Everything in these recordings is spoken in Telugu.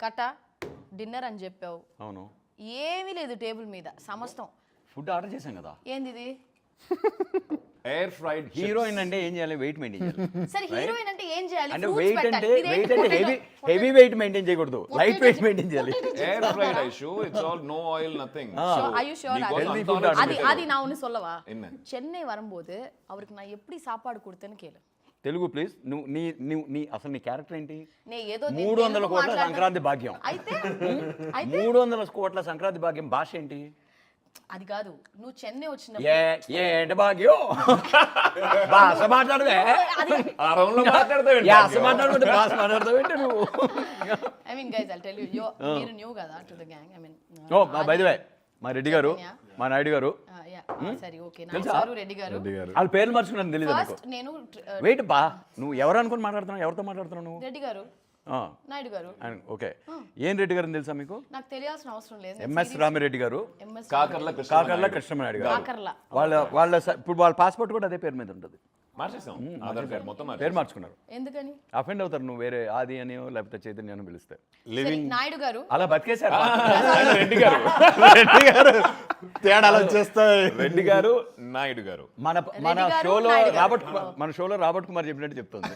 కట డిన్నర్ అని చెప్పావు. అవును. ఏమీ లేదు టేబుల్ మీద సమస్తం. ఫుడ్ ఆర్డర్ చేశాం కదా. ఏంది ఇది? ఎయిర్ ఫ్రైడ్ హీరోయిన్ అంటే ఏం చేయాలి? వెయిట్ మెయింటైన్ చేయాలి. సరే హీరోయిన్ అంటే ఏం చేయాలి? అంటే Fruits వెయిట్ పెట్టాలి. అంటే ఇదేంటి వెయిట్ అంటే potato? హెవీ వెయిట్ మెయింటైన్ చేయకూడదు, లైట్ వెయిట్ మెయింటైన్ చేయాలి. Air fried Aishu it's all no oil nothing. Are you sure? healthy food அது நான் ஒன்னு சொல்லவா? என்ன? சென்னை வரும்போது அவருக்கு நான் எப்படி சாப்பாடு கொடுத்தேன்னு கேளு. తెలుగు ప్లీజ్. నీ అసలు నీ క్యారెక్టర్ ఏంటి? నే ఏదో 300 కోట్ల సంక్రాంతి భాగ్యం. అయితే 300 కోట్ల సంక్రాంతి భాగ్యం భాష ఏంటి? అది కాదు, నువ్వు చెన్నై ఏంటి భాగ్యం భాష మాట్లాడవే? ఆ రౌండ్ లో మాట్లాడతావు యాస మాట్లాడుకుంటే భాష మాట్లాడతావేంటి నువ్వు? I mean guys I'll tell you మీరు న్యూ కదా to the gang. I mean oh by the way మా రెడ్డి గారు, మా నాయుడు గారు, సరే ఓకే నాయుడు రెడ్డి గారు, వాళ్ళ పేర్లు మర్చుకున్నాను తెలియదు నాకు. ఫస్ట్ నేను వెయిట్ బా, నువ్వు ఎవరు అనుకుని మాట్లాడుతున్నావు? ఎవరితో మాట్లాడుతున్నావు నువ్వు? రెడ్డి గారు, నాయుడు గారు. ఓకే. ఏం రెడ్డి గారు తెలుసా మీకు? నాకు తెలియాల్సిన అవసరం లేదు. ఎంఎస్ రామిరెడ్డి గారు, ఎంఎస్ కాకర్ల కృష్ణమనాయుడు గారు. కాకర్ల వాళ్ళ ఇప్పుడు వాళ్ళ పాస్పోర్ట్ కూడా అదే పేరు మీద ఉంటుంది. మార్చేసాం ఆధార్ కార్డ్ మొత్తం పేరు మార్చుకున్నారు. ఎందుకని? అఫెండ్ అవుతారు నువ్వు వేరే ఆది అని లేకపోతే చైతన్య అని పిలిస్తే. లివింగ్ నాయుడు గారు అలా బతికేశారు. రెడ్డి గారు తేడాలు వచ్చేస్తాయి. రెడ్డి గారు నాయుడు గారు మన షోలో రాబర్ట్ కుమార్ చెప్పినట్టు చెప్తుంది.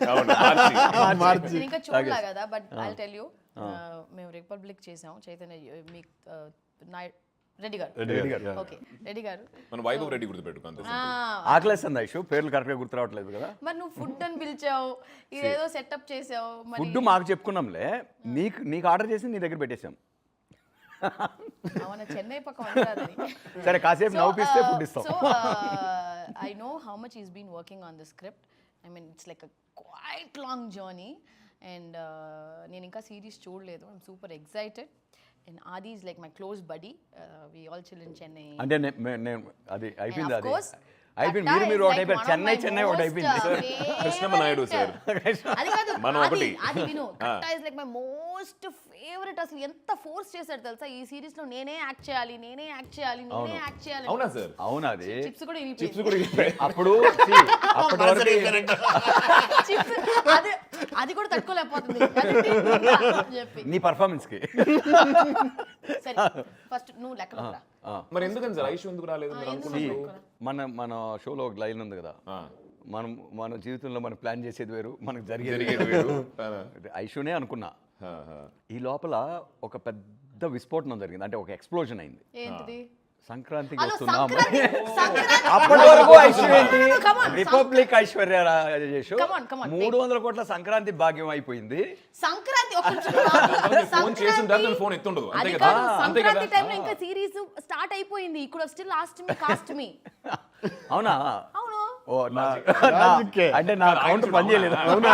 నేను ఇంకా చూడలా కదా, బట్ ఐ టెల్ యూ మేము రిపబ్లిక్ చేసాం చైతన్య మీ నాయుడు రెడ్డి గారు. ఓకే రెడ్డి గారు, మన వైభవ్ రెడ్డి గుర్తుపెట్టుకుంది. ఆకలేస్తుంది ఐషు, పేర్లు కరెక్ట్గా గుర్తు రావట్లేదు కదా. మరి నువ్వు ఫుడ్ అని పిలిచావు, ఇదేదో సెటప్ చేసావు. ఫుడ్ మాకు చెప్పుకున్నాంలే, నీకు ఆర్డర్ చేసి నీ దగ్గర పెట్టేశాం. అవునా, చెన్నై పక్క వంటరాదని. సరే కాసేపు నవ్వుపిస్తే ఫుడ్ ఇస్తాం. So I know how much is been working on the script. I mean it's like a quite long journey and నేను ఇంకా సిరీస్ చూడలేదు. I'm super excited. And Adi is like my close buddy. We all chill in Chennai. అంటే నేను అది అయిపోయింది. అది అయిపోయింది. మీరు ఒకటి అయిపోయారు. చెన్నై ఒకటి అయిపోయింది. కృష్ణమ్మ నాయుడు సార్, అది కాదు, మనం ఒకటి. అది విను. Katta is like my most favourite. అసలు ఎంత ఫోర్స్ చేశాడు తెలుసా ఈ సిరీస్ లో. నేనే యాక్ట్ చేయాలి. అవునా సార్? అవునా? అది చిప్స్ కూడా అప్పుడు అది కూడా తట్టుకోలేకపోతుంది చెప్పి నీ పర్ఫార్మెన్స్ కి. సరే ఫస్ట్ నువ్వు లెక్క. మరి ఎందుకని సార్ ఐషు ఎందుకు రాలేదు మీరు అనుకున్నారు? మన షోలో ఒక లైన్ ఉంది కదా, మన జీవితంలో మనం ప్లాన్ చేసేది వేరు, మనకు జరిగేది వేరు. ఐషునే అనుకున్నా. ఈ లోపల ఒక పెద్ద విస్ఫోటనం జరిగింది, అంటే ఒక ఎక్స్ప్లోజన్ అయింది. ఏంటిది? సంక్రాంతికి వస్తున్నాం. సంక్రాంతి అప్పటి వరకు ఐశ్వర్య రిపబ్లిక్ ఐశ్వర్య రాజేష్ 300 కోట్ల సంక్రాంతి భాగ్యం అయిపోయింది. సంక్రాంతి ఫోన్ చేసి ఫోన్ ఎత్తుండదు అంతే కదా. సంక్రాంతి టైంలో ఇంకా సిరీస్ స్టార్ట్ అయిపోయింది. ఇక్కడ స్టిల్ కాస్ట్ మీ. అవునా? అవును. ఓ అంటే నా అకౌంట్ పని చేయలేదు. అవునా?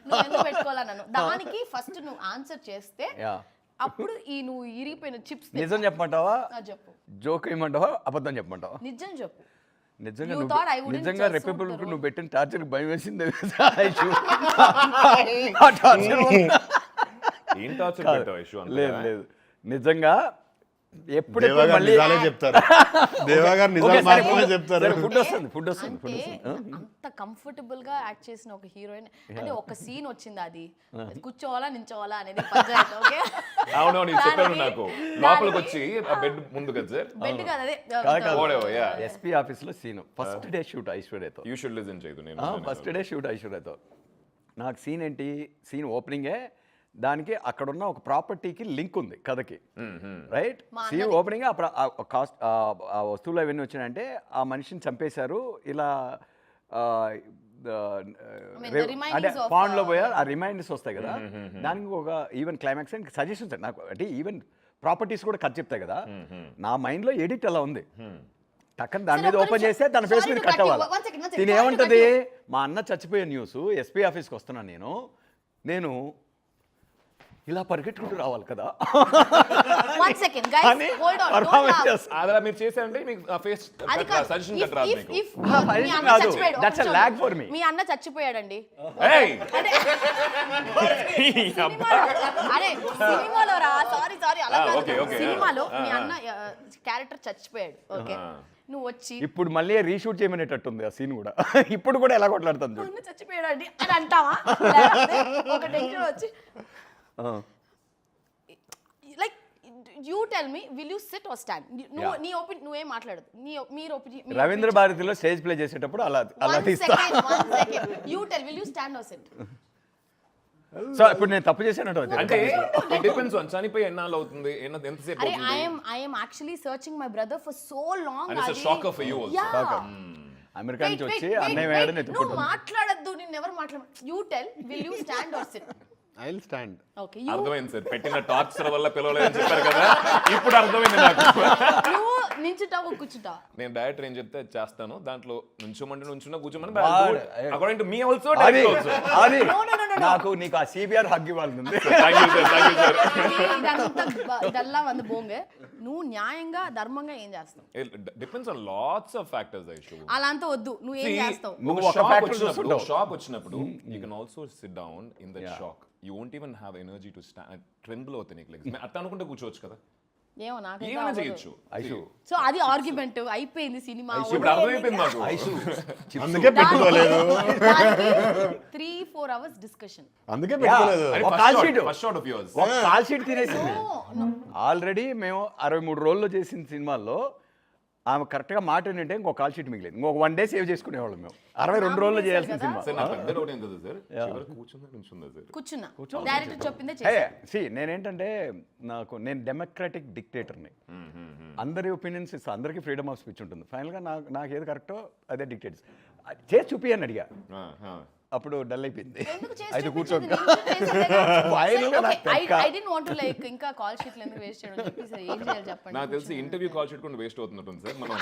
నువ్వు ఎందుకు పెట్టుకోవాలా నన్ను? దానికి ఫస్ట్ నువ్వు ఆన్సర్ చేస్తే అప్పుడు నువ్వు ఇరిగిపోయిన చిప్స్ నిజం చెప్పమంటావా, చెప్పు. జోక్ ఏమంటావా, అబద్ధం చెప్పమంటావా? నిజం చెప్పు. నిజంగా రిపబ్లిక్ నువ్వు పెట్టిన టార్చర్ భయం వేసింది. లేదు నిజంగా ఎప్పుడు చెప్తారు. ఫుడ్ వస్తుంది. అంత కంఫర్టబుల్ గా యాక్ట్ చేసిన ఒక హీరోయిన్ అంటే ఒక సీన్ వచ్చింది, అది కూర్చోవాలా నించోవాలా అనేది పంచాయతీ. ఓకే అవునవును చెప్పారు నాకు. లోపలికి వచ్చి బెడ్ ముందు కదా సార్, బెడ్ కాదు అదే ఎస్పీ ఆఫీస్ లో సీన్ ఫస్ట్ డే షూట్ ఐశ్వర్యతో. యూ షుడ్ లిసన్ చేయదు. నేను ఫస్ట్ డే షూట్ ఐశ్వర్యతో. నాకు సీన్ ఏంటి, సీన్ ఓపెనింగే దానికి అక్కడున్న ఒక ప్రాపర్టీకి లింక్ ఉంది కథకి, రైట్? సీన్ ఓపెనింగ్ ఆ వస్తువులు అవన్నీ వచ్చినాయంటే ఆ మనిషిని చంపేశారు ఇలా, అంటే పాండ్లో పోయారు, ఆ రిమైండర్స్ వస్తాయి కదా. దానికి ఒక ఈవెన్ క్లైమాక్స్ అండ్ సజెషన్స్ నాకు, అంటే ఈవెన్ ప్రాపర్టీస్ కూడా కథ చెప్తాయి కదా. నా మైండ్లో ఎడిట్ అలా ఉంది. టక్కన దాని మీద ఓపెన్ చేస్తే తన ఫేస్ మీద కట్ అవ్వాలి. దీని ఏమంటది, మా అన్న చచ్చిపోయే న్యూస్, ఎస్పీ ఆఫీస్కి వస్తున్నాను నేను ఇలా పరిగెట్టుకుంటూ రావాలి కదా. మీరు చేశారంటే మీ అన్న చచ్చిపోయాడండి. అరే సినిమాలో రా, సారీ అలా సినిమాలో మీ అన్న క్యారెక్టర్ చచ్చిపోయాడు. ఓకే నువ్వు వచ్చి ఇప్పుడు మళ్ళీ రీషూట్ చేయమనేటట్టుంది ఆ సీన్ కూడా. ఇప్పుడు కూడా ఎలా కొట్లాడుతుంది చచ్చిపోయాడు అండి అని అంటావా? ఒక టెన్షన్ వచ్చి like you tell me will you sit or stand నీ ఒపీనియన్ నువ్వేం మాట్లాడదు మీరు ఒపీనియన్ రవీంద్ర భారతిలో స్టేజ్ ప్లే చేసేటప్పుడు అలా తీస్తా. You tell will you stand or sit. So ఇప్పుడు నేను తప్పు చేశానంటే అంటే డిపెండ్స్ ఆన్ చనిపోయి ఎన్నాళ్ళు అవుతుంది ఎంతసేపు అరే అవుతుంది I am actually searching my brother for so long. And it's a shocker for you also. Yeah. America నుంచి వచ్చి అన్నయ్య వేయడం నువ్వు ఎత్తుకుంటాను. మాట్లాడద్దు, నేను ఎవరు మాట్లాడ. You tell will you stand or sit. I will stand. Okay అర్థమైంది సార్, పెట్టిన టార్చర్ వల్ల పిలవలేదని చెప్పారు కదా, ఇప్పుడు అర్థమైంది నాకు. నువ్వు నించుంటావు కూర్చుంటావు. నేను డైరెక్టర్ ఏం చెప్తే చేస్తాను, దాంట్లో నుంచోమంటే నుంచున్నా కూర్చోమని వాడు- అకార్డింగ్ టు మీ ఆల్సో అది అది No. నాకు నీకు ఆ సిబిఆర్ హగ్ ఇవ్వాలని ఉంది. Thank you sir. ఇదల్లా వంద బోంగే. నువ్వు న్యాయంగా ధర్మంగా ఏం చేస్తావు? Depends on lots of factors Aishu. అలా అంతా వద్దు, నువ్వు ఏం చేస్తావు? నువ్వు ఒక factor చూస్తుంటావు. షాక్ వచ్చినప్పుడు you can also SIT down in that shock. You won't even have energy to stand. Tremble అవుతాయి నీకు లెగ్స్. అట్లా అనుకుంటే కూర్చోవచ్చు కదా, ఏమో నాకు ఏమైనా చేయొచ్చు. ఐషు సో అది ఆర్గ్యుమెంట్ అయిపోయింది సినిమా. ఇప్పుడు అర్థమైపోయింది నాకు. ఐషు అందుకే పెట్టుకోలేదు. 3-4 hours డిస్కషన్. అందుకే పెట్టుకోలేదు. ఒక call sheet first shot of yours. ఒక కాల్ షీట్ తినేసింది. ఆల్రెడీ మేము 63 రోజుల్లో చేసిన సినిమాల్లో ఆమె కరెక్ట్గా మాట ఏంటంటే ఇంకొక కాల్ షీట్ మిగిలేదు. ఇంకొక 1 day సేవ్ చేసుకునేవాళ్ళం మేము. 62 రోజుల్లో చేయాల్సిన సినిమా. సార్ నా పెద్ద డౌట్ ఏం కదా సార్, చివరి కూర్చుందా నుంచుందా సార్? కూర్చున్నా డైరెక్టర్ చెప్పిందే హే చేసా. నేనేంటంటే నేను డెమోక్రాటిక్ డిక్టేటర్ని. అందరి ఒపీనియన్స్ ఇస్తా, అందరికీ ఫ్రీడమ్ ఆఫ్ స్పీచ్ ఉంటుంది. ఫైనల్గా నాకు ఏది కరెక్టో అదే డిక్టేట్స్ చేసి చూపి అని అడిగా. అప్పుడు డల్ అయిపోయింది. ఎందుకు చేసి అయితే చూపించదు? కూర్చోక ఫైనల్గా నాకు తెక్క. I didn't want to like ఇంకా కాల్ షీట్లు ఎందుకు వేస్ట్ చేయడం చెప్పి సార్ ఏం చేయాలి చెప్పండి. నాకు తెలిసి ఇంటర్వ్యూ కాల్ షీట్ కూడా వేస్ట్ అవుతున్నట్టుంది సార్. మనం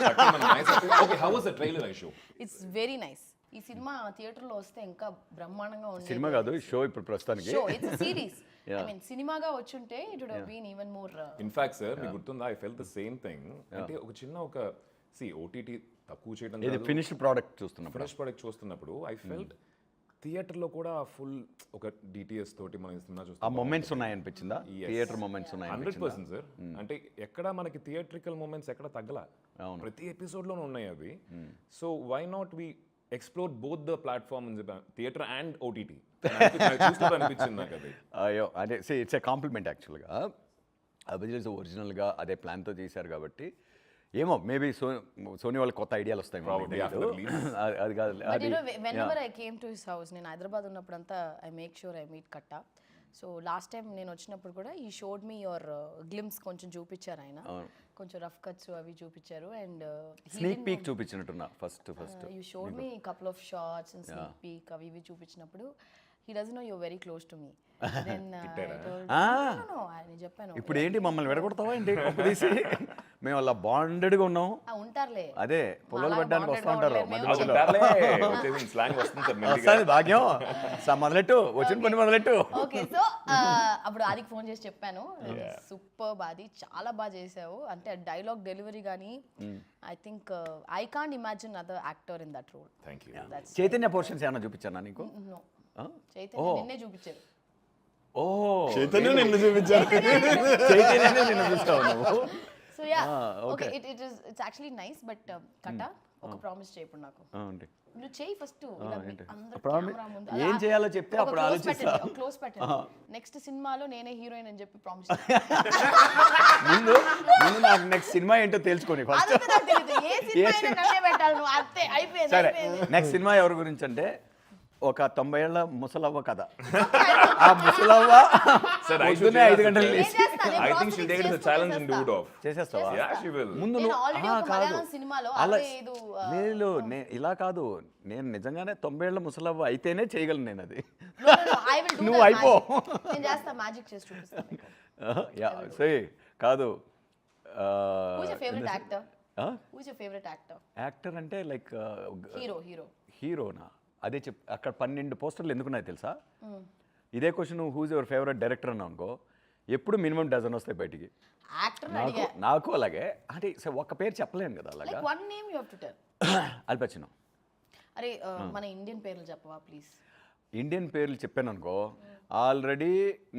okay, how was the trailer I show? It's very nice. ఈ సినిమా థియేటర్లో వస్తే ఇంకా బ్రహ్మాండంగా ఉంది. సినిమా కాదు షో ఇప్పుడు ప్రస్తుతానికి. Show it's series. I mean సినిమాగా వచ్చుంటే it would have been even more. In fact sir మీకు గుర్తుందా, I felt the same thing. అంటే ఒక చిన్న ఓటీటీ తక్కువ చేయడం ఇది ఫినిష్డ్ ప్రోడక్ట్ చూస్తున్నప్పుడు, ఫినిష్ ప్రోడక్ట్ చూస్తున్నప్పుడు ఐ ఫెల్ట్ థియేటర్లో కూడా ఫుల్ ఒక డిటిఎస్ తోటి మనం సినిమా ఆ చూస్తాం. మొమెంట్స్ ఉన్నాయనిపించిందా? Theatre moments 100% sir. అంటే ఎక్కడ మనకి థియేట్రికల్ మూమెంట్స్ ఎక్కడ తగ్గల, ప్రతి ఎపిసోడ్లోనూ ఉన్నాయి అవి. So why not we explore both the platform theatre and OTT చూస్తూ అనిపించింది నాకు అది. అయ్యో అంటే ఇట్స్ ఏ కాంప్లిమెంట్ యాక్చువల్గా. అభిజిత్ ఒరిజినల్గా అదే ప్లాన్తో చేశారు కాబట్టి ఏమో మేబీ సోనీ వాళ్ళకి కొత్త ఐడియాలు వస్తాయి. అది కాదు. But you know whenever I came to his house, నేను హైదరాబాద్ ఉన్నప్పుడంతా I make sure I meet Katta. So last time నేను వచ్చినప్పుడు కూడా ఈ షోడ్ మీ యువర్ గ్లిమ్స్ కొంచెం చూపించారు ఆయన, కొంచెం రఫ్ కట్స్ అవి చూపించారు. అండ్ స్నీక్ పీక్ చూపించినట్టున్నా first you showed me couple of shorts and sneak peek అవి ఇవి చూపించినప్పుడు he doesn't know you're very close to me. Then I told no I చెప్పాను ఇప్పుడు ఏంటి మమ్మల్ని విడగొడతావా ఏంటి తీసి? మేము అలా బాండెడ్గా ఉన్నాం. ఉంటారులే అదే పొలాలు పడ్డానికి వస్తూ ఉంటారు స్లాంగ్ వస్తుంది వస్తుంది భాగ్యం. మొదలెట్టు వచ్చిన పని మొదలెట్టు. ఓకే. సో అప్పుడు ఆదికి ఫోన్ చేసి చెప్పాను, సూపర్ అది చాలా బాగా చేసావు అంటే డైలాగ్ డెలివరీ కానీ I think I can't imagine other actor in that role. Thank you. Chaitanya portions ఏమన్నా చూపించానా నీకు? చైతన్య నిన్నే చూపించారు. ఓ చైతన్య నిన్ను చూపించారు. చైతన్యనే నిన్ను చూస్తావు నువ్వు. So yeah okay it's actually nice. But కట్ట ఒక ప్రామిస్ చేయప్పుడు నాకు నువ్వు చేయి ఫస్ట్ ఏం చేయాలో చెప్తే అప్పుడు ఆలోచిస్తా. క్లోజ్ పెట్టండి. నెక్స్ట్ సినిమాలో నేనే హీరోయిన్ అని చెప్పి ప్రామిస్. ముందు నాకు నెక్స్ట్ సినిమా ఏంటో తెలుసుకొని ఫస్ట్. సరే నెక్స్ట్ సినిమా ఎవరి గురించి అంటే ఒక 90 ఏళ్ల ముసలవ్వ కథ. ఆ ముసలవ్వ పొద్దున్నే 5 గంటలు లేచి I think she'll take it as a challenge and do it off. చేసేస్తావా? Yeah, she will. ముందు కాదు అలా లేదు, ఇలా కాదు, నేను నిజంగానే 90 ఏళ్ల ముసలవ్వ అయితేనే చేయగలను నేను అది. నువ్వు అయిపో. నేను చేస్తా మ్యాజిక్ చేసి చూపిస్తాను. యా సే కాదు. Who's your favorite actor? Who's your favorite actor? Actor అంటే లైక్ హీరోనా? అదే అక్కడ 12 పోస్టర్లు ఎందుకున్నాయి తెలుసా? ఇదే question who's your favourite director అన్నా అనుకో, ఎప్పుడు మినిమం డజన్ వస్తాయి బయటికి. నాకు అలాగే అంటే ఒక్క పేరు చెప్పలేను కదా అలాగా. అల్ పచినో. అరే మన ఇండియన్ పేర్లు చెప్పవా ప్లీజ్? ఇండియన్ పేర్లు చెప్పాను అనుకో, ఆల్రెడీ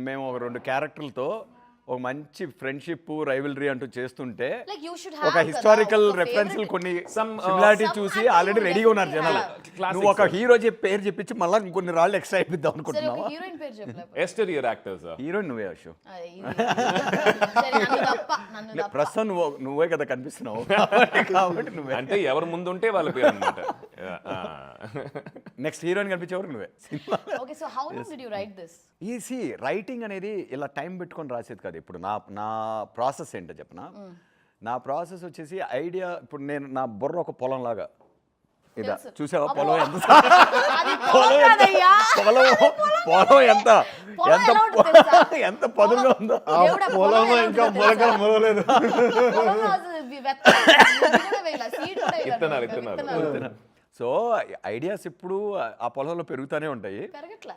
మేము ఒక 2 క్యారెక్టర్లతో ఒక మంచి ఫ్రెండ్షిప్ రైవలరీ అంటూ చేస్తుంటే Like you should ఒక have హిస్టారికల్ కదా, ఒక రెఫరెన్స్ favorite- కొన్ని Some, సిమిలారిటీ some చూసి actor ఆల్రెడీ you రెడీగా ఉన్నారు definitely జనాలు have. Classic, నువ్వు ఒక sir. హీరో పేరు చెప్పించి మళ్ళీ ఇంకొన్ని రాళ్ళు ఎక్స్ట్రా అయిపోద్దాం సరే అనుకుంటున్నావా ఒక హీరోయిన్ పేరు చెప్పలేదు ఎస్టరియర్ యాక్టర్స్ హీరోయిన్ నువ్వే అశు సరే నన్ను తప్ప ప్రస్తుతం నువ్వే కదా కనిపిస్తున్నావు కాబట్టి నువ్వే అంటే ఎవరు ముందు ఉంటే వాళ్ళ పేరు అనమాట నెక్స్ట్ హీరోయిన్ కనిపించేవారు నువ్వే cinema okay so how long did you right this EC writing అనేది ఇలా టైం పెట్టుకొని రాసేది కాదు ఇప్పుడు నా ప్రాసెస్ ఏంటో చెప్పనా నా ప్రాసెస్ వచ్చేసి ఐడియా ఇప్పుడు నేను నా బుర్ర ఒక పొలం లాగా ఇదా తెలుసు. చూసావా అబ్బో. పొలం ఎంత అది పొలం కాదయ్యా. పొలం ఎంత పొలం ఎంత ఎలా ఉంటుంది తెలుసా? ఎంత పదునుగా ఉందో దేవుడా, పొలం ఎలా ఇంకా ఉంటుందో మొలకలు తెలుసా? మొలవలేదు. పొలంలో అసలు విత్తనాలు కూడా వేయలా, seed కూడా వేయలా. విత్తనాలు. సో ఐడియాస్ ఇప్పుడు ఆ పొలంలో పెరుగుతూనే ఉంటాయి పెరగట్లా.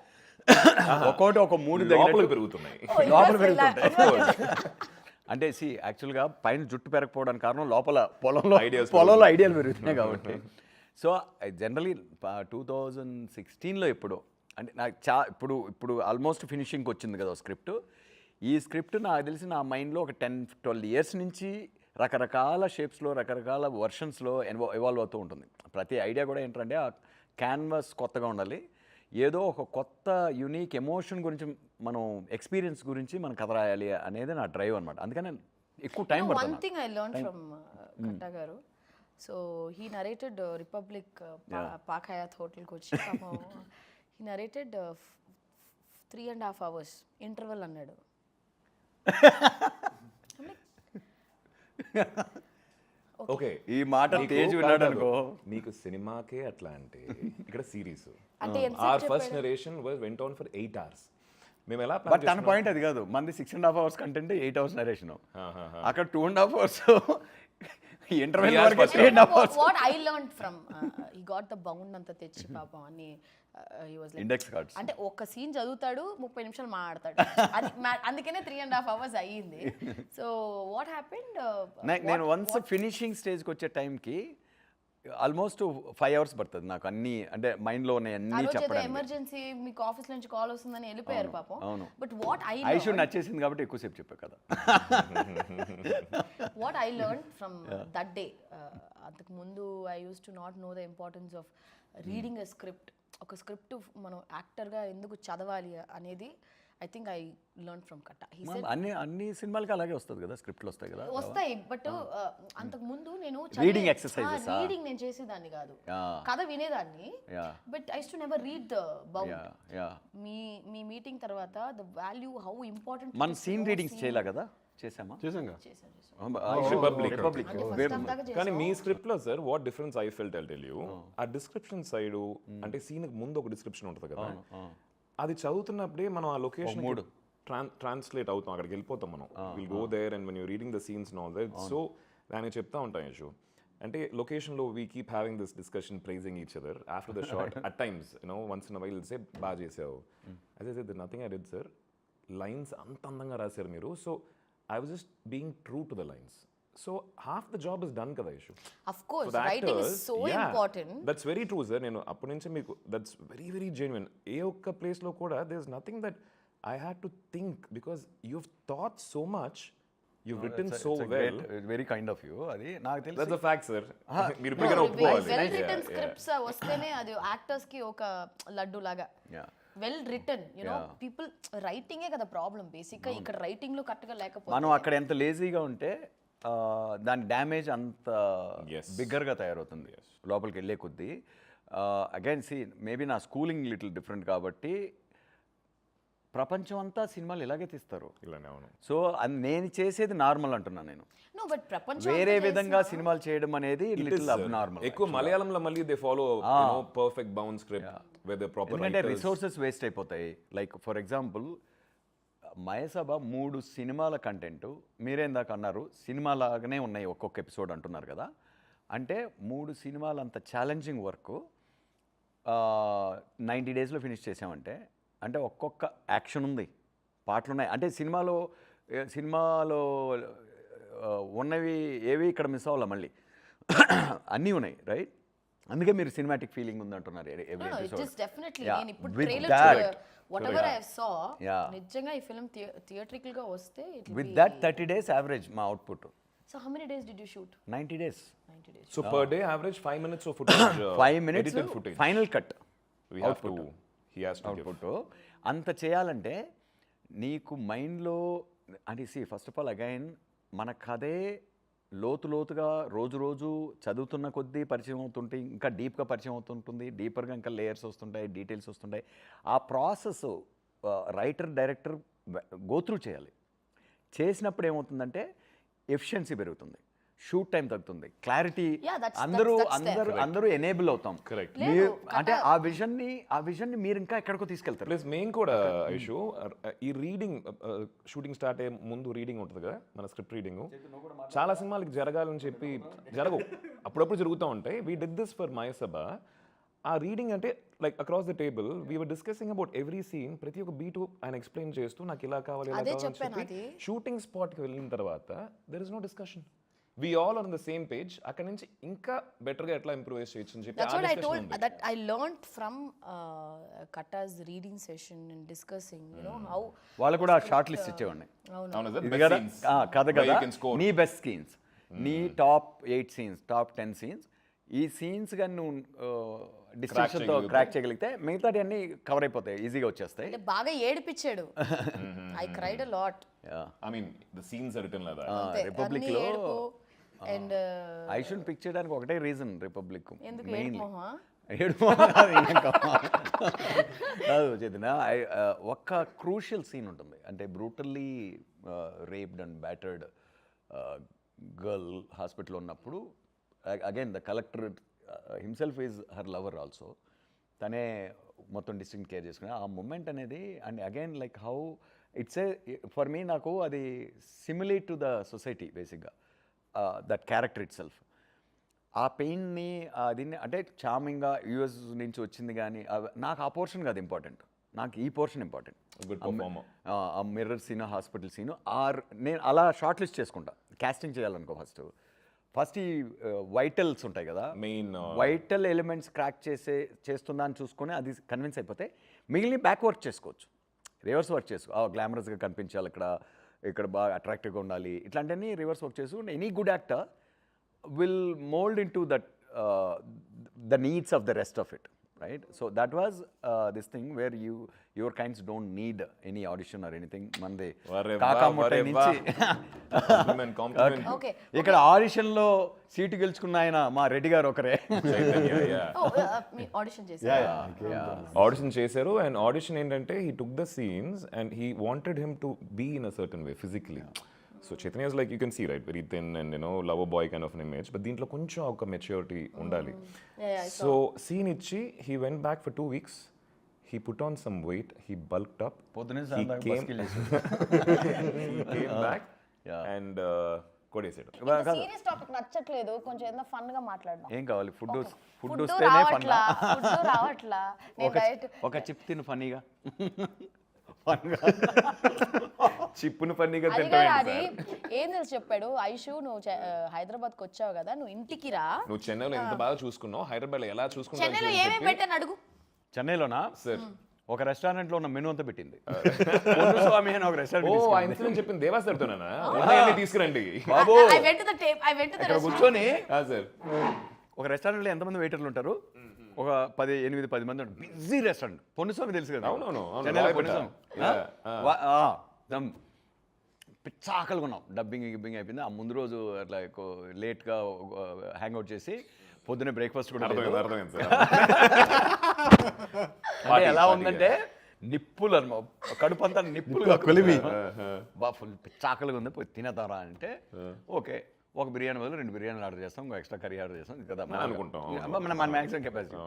ఒక్కోటి ఒక మూడు లోపలికి దగ్గర పెరుగుతున్నాయి లోపల పెరుగుతుంటాయి అంటే యాక్చువల్గా పైన జుట్టు పెరగకపోవడానికి కారణం లోపల పొలంలో Ideas ఐడియాలు పెరుగుతున్నాయి కాబట్టి సో జనరలీ 2016లో ఎప్పుడో అంటే నాకు ఇప్పుడు ఆల్మోస్ట్ ఫినిషింగ్కి వచ్చింది కదా స్క్రిప్ట్ ఈ స్క్రిప్ట్ నాకు తెలిసి నా మైండ్లో ఒక 10-12 ఇయర్స్ నుంచి రకరకాల షేప్స్లో రకరకాల వర్షన్స్లో ఎవాల్వ్ అవుతూ ఉంటుంది ప్రతి ఐడియా కూడా ఏంటంటే ఆ క్యాన్వాస్ కొత్తగా ఉండాలి ఏదో ఒక కొత్త యూనిక్ ఎమోషన్ గురించి మనం ఎక్స్పీరియన్స్ గురించి మనం కథ రాయాలి అనేది నా డ్రైవ్ అనమాట అందుకని ఎక్కువ టైం వన్ పడుతుంది థింగ్ ఐ లెర్న్ ఫ్రమ్ కట్టా గారు so he narrated republic Pak Hayat హోటల్కి వచ్చి హీ నరేటెడ్ 3.5 hours ఇంటర్వెల్ అన్నాడు ఓకే ఈ మాట తేజ్ విన్నాడు అనుకో నీకు సినిమాకే అట్లా అంటే ఇక్కడ సిరీస్ అంటే our first narration went on for 8 hours మేము ఎలా బట్ తన పాయింట్ అది కాదు మంది 6.5 hours కంటెంట్ 8 hours నరేషన్ అక్కడ 2.5 hours ఇంటర్వెల్ వరకు 3.5 hours what I learn from he got the bound అంతా తెచ్చి పాపం అని he was like index cards అంటే ఒక సీన్ చదువుతాడు 30 నిమిషాలు మాట్లాడతాడు అది అందుకనే 3.5 hours అయ్యింది సో వాట్ హ్యాపెండ్ నేను వన్స్ ఫినిషింగ్ స్టేజ్కి వచ్చే టైంకి ఆల్మోస్ట్ 5 hours పడుతుంది నాకు అన్ని అంటే మైండ్లో ఉన్నాయి ఆ అన్నీ రోజు ఏదో చెప్పడానికి ఎమర్జెన్సీ మీకు ఆఫీస్ నుంచి కాల్ వస్తుందని వెళ్ళిపోయారు పాపం అవును. బట్ వాట్ ఐ షుడ్ నచ్చేసింది కాబట్టి ఎక్కువసేపు చెప్పా కదా what I learn from that day అంతకు ముందు I use to not know the importance of reading a script ఒక స్క్రిప్ట్ మనం యాక్టర్గా ఎందుకు చదవాలి అనేది I think I learn from Katta he said అన్ని సినిమాలకి అలాగే వస్తుంది కదా స్క్రిప్ట్లు వస్తాయి కదా వస్తాయి బట్ అంతకు ముందు నేను Reading exercises, రీడింగ్ నేను చేసేదాన్ని కాదు కథ వినేదాన్ని but I to never read the bound me meeting తర్వాత ద వాల్యూ హౌ ఇంపార్టెంట్ మన సీన్ రీడింగ్స్ చేయలే కదా చేసామా చేసాంగా రిపబ్లిక్ ఫస్ట్ కానీ మీ స్క్రిప్ట్ లో sir what difference I felt I tell you ఆ డిస్క్రిప్షన్ సైడ్ అంటే సీన్ ముందు ఒక డిస్క్రిప్షన్ ఉంటుంది కదా అది చదువుతున్నప్పుడే మనం ఆ లొకేషన్ ట్రాన్స్లేట్ అవుతాం అక్కడికి వెళ్ళిపోతాం మనం will go there and when you reading the scenes all that so దానికి చెప్తా ఉంటాం యశు అంటే లొకేషన్లో we keep having this discussion praising each other after the shot at times you know once in while say బాగా చేసావు అదే nothing I did sir lines అంత అందంగా రాశారు మీరు so I was just being true to the lines so half the job is done కదా Yashu of course writing is so important that's very true sir నేను అప్పటి నుంచి మీకు దట్స్ వెరీ వెరీ జెన్యున్ ఏ ఒక్క ప్లేస్లో కూడా there is nothing that I had to think because you thought so much you written so well very kind of you అది నాకు తెలిసి దట్స్ అ ఫ్యాక్ట్ సార్ మీరు ఇప్పటికైనా ఒప్పుకోవాలి వెల్ రిటన్ స్క్రిప్ట్స్ వస్తేనే అది యాక్టర్స్ కి ఒక లడ్డు లాగా వెల్ రిటన్ యునో పీపుల్ రైటింగే కదా ప్రాబ్లం బేసిక్గా ఇక్కడ రైటింగ్ లో కరెక్ట్గా లేకపోతే మనం అక్కడ ఎంత లేజీగా ఉంటే దాని డ్యామేజ్ అంత బిగ్గర్గా తయారవుతుంది లోపలికి వెళ్ళే కొద్దీ అగైన్ సి మేబీ నా స్కూలింగ్ లిటిల్ డిఫరెంట్ కాబట్టి ప్రపంచం అంతా సినిమాలు ఇలాగే తీస్తారు ఇలానే అవును సో నేను చేసేది నార్మల్ అంటున్నాను నేను నో బట్ ప్రపంచం వేరే విధంగా సినిమాలు చేయడం అనేది లిటిల్ అబ్నార్మల్ ఎక్కువ మలయాళంలో మళ్ళీ they follow perfect bound script with the proper ఎందుకంటే రిసోర్సెస్ వేస్ట్ అయిపోతాయి లైక్ ఫర్ ఎగ్జాంపుల్ మయసభ 3 సినిమాల కంటెంట్ మీరేందాక అన్నారు సినిమాలాగానే ఉన్నాయి ఒక్కొక్క ఎపిసోడ్ అంటున్నారు కదా అంటే 3 సినిమాలు అంత ఛాలెంజింగ్ వర్క్ 90 daysలో ఫినిష్ చేసామంటే అంటే ఒక్కొక్క యాక్షన్ ఉంది పాటలు ఉన్నాయి అంటే సినిమాలో ఉన్నవి ఏవి ఇక్కడ మిస్ అవ్వాలి మళ్ళీ అన్నీ ఉన్నాయి రైట్ అందుకే మీరు సినిమాటిక్ ఫీలింగ్ ఉంది అంటున్నారు ఎవ్రీ ఎపిసోడ్ డెఫినెట్లీ నేను ఇప్పుడు With trailer that, whatever I saw, Yeah. నిజంగా ఈ ఫిల్మ్ థియేట్రికల్ గా వస్తే it will with be- that 30 days average మా output So how many days did you shoot? 90 days 90 days. So per day average 5 minutes of footage. 5 minutes edited footage. Final cut We have to. He has to give. Output అంత చేయాలంటే నీకు మైండ్లో అని ఫస్ట్ ఆఫ్ ఆల్ అగైన్ మన కథే లోతుగా రోజు చదువుతున్న కొద్దీ పరిచయం అవుతుంటే ఇంకా డీప్గా పరిచయం అవుతుంటుంది, డీపర్గా ఇంకా లేయర్స్ వస్తుంటాయి, డీటెయిల్స్ వస్తుంటాయి. ఆ ప్రాసెస్ రైటర్ డైరెక్టర్ గోత్రూ చేయాలి. చేసినప్పుడు ఏమవుతుందంటే ఎఫిషియన్సీ పెరుగుతుంది, షూట్ టైం తగ్గుతుంది, క్లారిటీ, Yeah, that's అందరూ ఎనేబుల్ అవుతాం. Correct. అంటే ఆ విజన్ని మీరు ఇంకా ఎక్కడికో తీసుకెళ్తారు. ప్లస్ మేము కూడా ఐషు ఈ రీడింగ్ షూటింగ్ స్టార్ట్ అయ్యే ముందు రీడింగ్ ఉంటుంది కదా, మన స్క్రిప్ట్ రీడింగ్ చాలా సినిమాలకి జరగాలని చెప్పి జరగవు, అప్పుడప్పుడు జరుగుతూ ఉంటాయి. We did this for Mayasabha. ఆ రీడింగ్ అంటే like across the table we are discussing about every scene, ప్రతి ఒక్క బీటు ఆయన ఎక్స్ప్లెయిన్ చేస్తూ నాకు ఇలా కావాలి ఇలా అదే కావాలి చెప్పాను చెప్పి షూటింగ్ స్పాట్కి వెళ్ళిన తర్వాత there is no discussion. We all are on the same page. అక్కడ నుంచి ఇంకా బెటర్గా ఎట్లా ఇంప్రూవైజ్ చేయొచ్చు అని చెప్పి That's what I told, that I learned from Katta's reading session and discussing, you know, how వాళ్ళు కూడా షార్ట్ లిస్ట్ ఇచ్చేవాడిని. ఇది కదా కథ కదా, నీ బెస్ట్ సీన్స్, నీ టాప్ 8 సీన్స్, టాప్ 10 సీన్స్, ఈ సీన్స్ కానీ నువ్వు డిస్టింక్షన్తో క్రాక్ చేయగలిగితే మిగతాటి అన్ని కవర్ అయిపోతాయి, ఈజీగా వచ్చేస్తాయి. అంటే బాగా ఏడిపించాడు. I cried a lot. I mean the scenes are written like అంతే, రిపబ్లిక్ అన్ని లో ఏడుపు and ఐ షుడ్ పిక్ చేయడానికి ఒకటే రీజన్, రిపబ్లిక్ ఎందుకు ఏడుమోహమా? కాదు చేతిన ఒక్క క్రూషియల్ సీన్ ఉంటుంది, అంటే brutally raped and battered girl హాస్పిటల్లో ఉన్నప్పుడు again the collector himself is her lover also, తనే మొత్తం డిస్ట్రిక్ట్ కేర్ చేసుకుని ఆ మూమెంట్ అనేది. And again like how it's A for me, నాకు అది సిమిలేట్ టు ద సొసైటీ బేసిక్గా, దట్ క్యారెక్టర్ ఇట్ సెల్ఫ్. ఆ పెయిన్ని దీన్ని అంటే చామింగ్గా యూఎస్ నుంచి వచ్చింది కానీ నాకు ఆ పోర్షన్ కాదు ఇంపార్టెంట్, నాకు ఈ పోర్షన్ ఇంపార్టెంట్. ఆ మిర్రర్ సీన్, హాస్పిటల్ సీను, నేను అలా షార్ట్ లిస్ట్ చేసుకుంటా. క్యాస్టింగ్ చేయాలనుకో ఫస్ట్ ఈ వైటల్స్ ఉంటాయి కదా, మెయిన్ వైటల్ ఎలిమెంట్స్ క్రాక్ చేస్తుందా అని చూసుకొని అది కన్విన్స్ అయిపోతే మిగిలిన బ్యాక్ వర్క్ చేసుకోవచ్చు, రివర్స్ వర్క్ చేసుకో, గ్లామరస్గా కనిపించాలి, ఇక్కడ బాగా అట్రాక్టివ్గా ఉండాలి, ఇట్లాంటివన్నీ రివర్స్ వర్క్ చేసుకుంటే any good actor will mould in to that the needs of the rest of it, right? So that was this thing where your kinds don't need any audition or anything. Mande కాకా మొట్ట నుంచి Okay. ఇక్కడ ఆడిషన్ లో సీటు గెలుచుకున్న ఆయన మా రెడ్డి గారు ఒకరే. మీ ఆడిషన్ చేశారు? ఆడిషన్ చేశారు. అండ్ ఆడిషన్ ఏంటంటే he took the scenes and he wanted him to be in a certain way physically. So Chaitanya is like you can see right very thin and lover boy kind of an image, but దీంట్లో కొంచెం ఒక మెచ్యూరిటీ ఉండాలి. సో సీన్ ఇచ్చి he went back for 2 weeks. He put on some weight. He bulked up. He came back and కొడేసాడు. సీరియస్ టాపిక్ నచ్చట్లేదు, కొంచెం ఏదైనా ఫన్ గా మాట్లాడదాం. ఏం కావాలి? ఫుడ్ ఫుడ్ వస్తేనే ఫన్. రావట్లా. నేను డైట్ ఒక చిప్ తిను ఫన్నీగా. చిప్పును ఫన్నీగా అది తింటావు. ఏం తెలుసు చెప్పాడు ఐషు, నువ్వు హైదరాబాద్కి వచ్చావు కదా, నువ్వు ఇంటికి రా. నువ్వు చెన్నైలో ఎంత బాగా చూసుకున్నావు, హైదరాబాద్లో ఎలా చూసుకున్నావు? చెన్నైలో ఏమేమి పెట్టాను అడుగు. చెన్నైలోనా సార్ ఒక రెస్టారెంట్ లో ఉన్న మెనూ అంతా పెట్టింది. స్వామి అని ఒక రెస్టారెంట్. ఆ ఇన్సిడెంట్ చెప్పింది దేవాసరితోనా? తీసుకురండి బాబు. ఇక్కడ కూర్చొని సార్ ఒక రెస్టారెంట్ లో ఎంతమంది వెయిటర్లు ఉంటారు? ఒక 8-10 మంది ఉంటారు. Busy restaurant. పొన్నుస్వామి తెలుసు కదా? చెన్నైలో పొన్నుస్వామి. పిచ్చా ఆకలిగా ఉన్నాం. డబ్బింగ్ అయిపోయింది. ఆ ముందు రోజు అట్లా లేట్గా హ్యాంగ్ అవుట్ చేసి పొద్దున్నే బ్రేక్ఫాస్ట్ కూడా అంటే ఎలా ఉందంటే నిప్పులు అన్నమా, కడుపు అంతా నిప్పులుగా కొలిమి. బా ఫుల్ పిచ్చాకలిగా ఉంది, పోయి తినేతారా అంటే ఓకే, ఒక బిర్యానీ బదులు 2 బిర్యానీలు ఆర్డర్ చేస్తాం, ఇంకో ఎక్స్ట్రా కర్రీ ఆర్డర్ చేస్తాం కదా అనుకుంటాం. మన మ్యాక్సిమం కెపాసిటీ.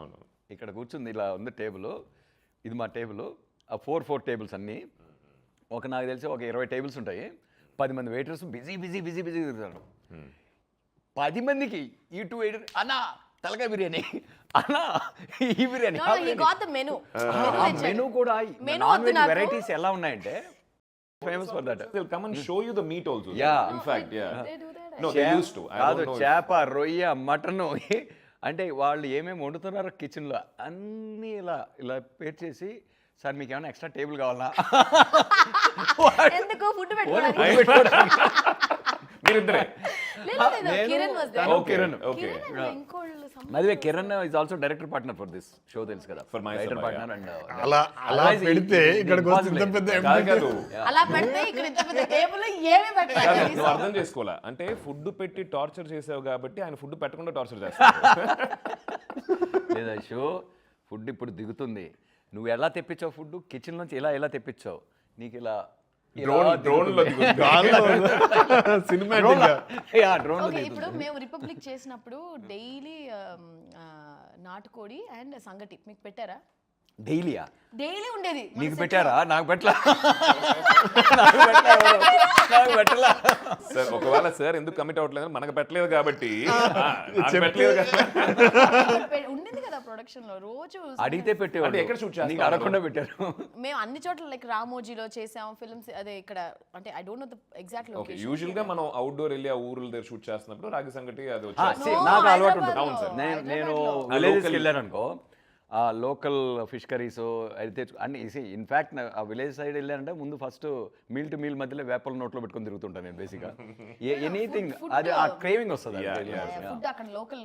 ఇక్కడ కూర్చుంది, ఇలా ఉంది టేబుల్. ఇది మా టేబుల్. ఆ 4 టేబుల్స్ అన్నీ నాకు తెలిసి ఒక 20 టేబుల్స్ ఉంటాయి. 10 మంది వెయిటర్స్ బిజీ తిరుగుతారు. 10 మందికి ఈ 2 వెయిటర్ అన్నా తలకాయ బిర్యానీ, అన్నా ఈ బిర్యానీ. మెనూ కూడా నాన్ వెజ్ వెరైటీస్ ఎలా ఉన్నాయంటే famous for that. They'll come and show you the meat also. Yeah. In fact, yeah. No, they used to. కాదు, చేప, రొయ్య, మటన్, అంటే వాళ్ళు ఏమేమి వండుతున్నారో కిచెన్లో అన్నీ ఇలా పేర్ చేసి సార్ మీకు ఏమైనా ఎక్స్ట్రా టేబుల్ కావాలా ఎందుకు ఫుడ్ పెట్టుకోవడానికి మీరిద్దరే Kiran was there. Kiran okay Kiran and ఇంకోళ్ళు మధ్య Kiran is also director partner for this show తెలుసు కదా For my writer summer, partner and అలా పెడితే ఇక్కడికి వచ్చి ఇంత పెద్ద కాదు కాదు అలా పెడితే ఇక్కడ ఇంత పెద్ద టేబుల్ ఏమీ కాదు, పెట్టాలి నువ్వు అర్థం చేసుకోవాలా అంటే ఫుడ్ పెట్టి టార్చర్ చేసావు కాబట్టి ఆయన ఫుడ్ పెట్టకుండా టార్చర్ చేస్తాడు లేదా షో ఫుడ్ ఇప్పుడు దిగుతుంది నువ్వు ఎలా తెప్పించావు ఫుడ్ కిచెన్ నుంచి ఎలా తెప్పించావు నీకు ఇలా డ్రోన్ లో సినిమాటిక్ డ్రోన్ ఓకే ఇప్పుడు మేము రిపబ్లిక్ చేసినప్పుడు డైలీ నాటుకోడి అండ్ సంగటి మీకు పెట్టారా డైలీయా డైలీ ఉండేది మన నీకు set పెట్టారా లో. నాకు పెట్టలా నాకు పెట్టలా సార్ ఒకవేళ సార్ ఎందుకు కమిట్ అవ్వట్లేదు మనకు పెట్టలేదు కాబట్టి నాకు పెట్టలేదు ఉండింది కదా ప్రొడక్షన్ లో రోజు అడిగితే పెట్టేవాడు అంటే ఎక్కడ shoot చేస్తారు? నీకు అడగకుండా పెట్టారు మేము అన్ని చోట్ల లైక్ రామోజీలో చేసాం ఫిల్మ్స్ అదే ఇక్కడ అంటే I don't know the exact okay usual గా మనం అవుట్డోర్ వెళ్ళి ఆ ఊర్ల దగ్గర షూట్ చేస్తున్నప్పుడు రాగి సంగటి అది ఆ, వచ్చేస్తుంది see, No, నాకు అలవాటు ఉంటుంది హైదరాబాద్లో. అవును సార్ నేను హైదరాబాద్లో. విలేజెస్కి వెళ్ళాను అనుకో ఆ లోకల్ ఫిష్ కర్రీస్ అది తెచ్చు అన్ని ఇన్ఫ్యాక్ట్ ఆ విలేజ్ సైడ్ వెళ్ళానంటే ముందు ఫస్ట్ మీల్ టు మీల్ మధ్యలో వేపల నోట్లో పెట్టుకొని తిరుగుతుంటాను నేను బేసిక్గా ఎనీథింగ్ అది ఆ క్రేవింగ్ వస్తుంది ఫుడ్ అక్కడ లోకల్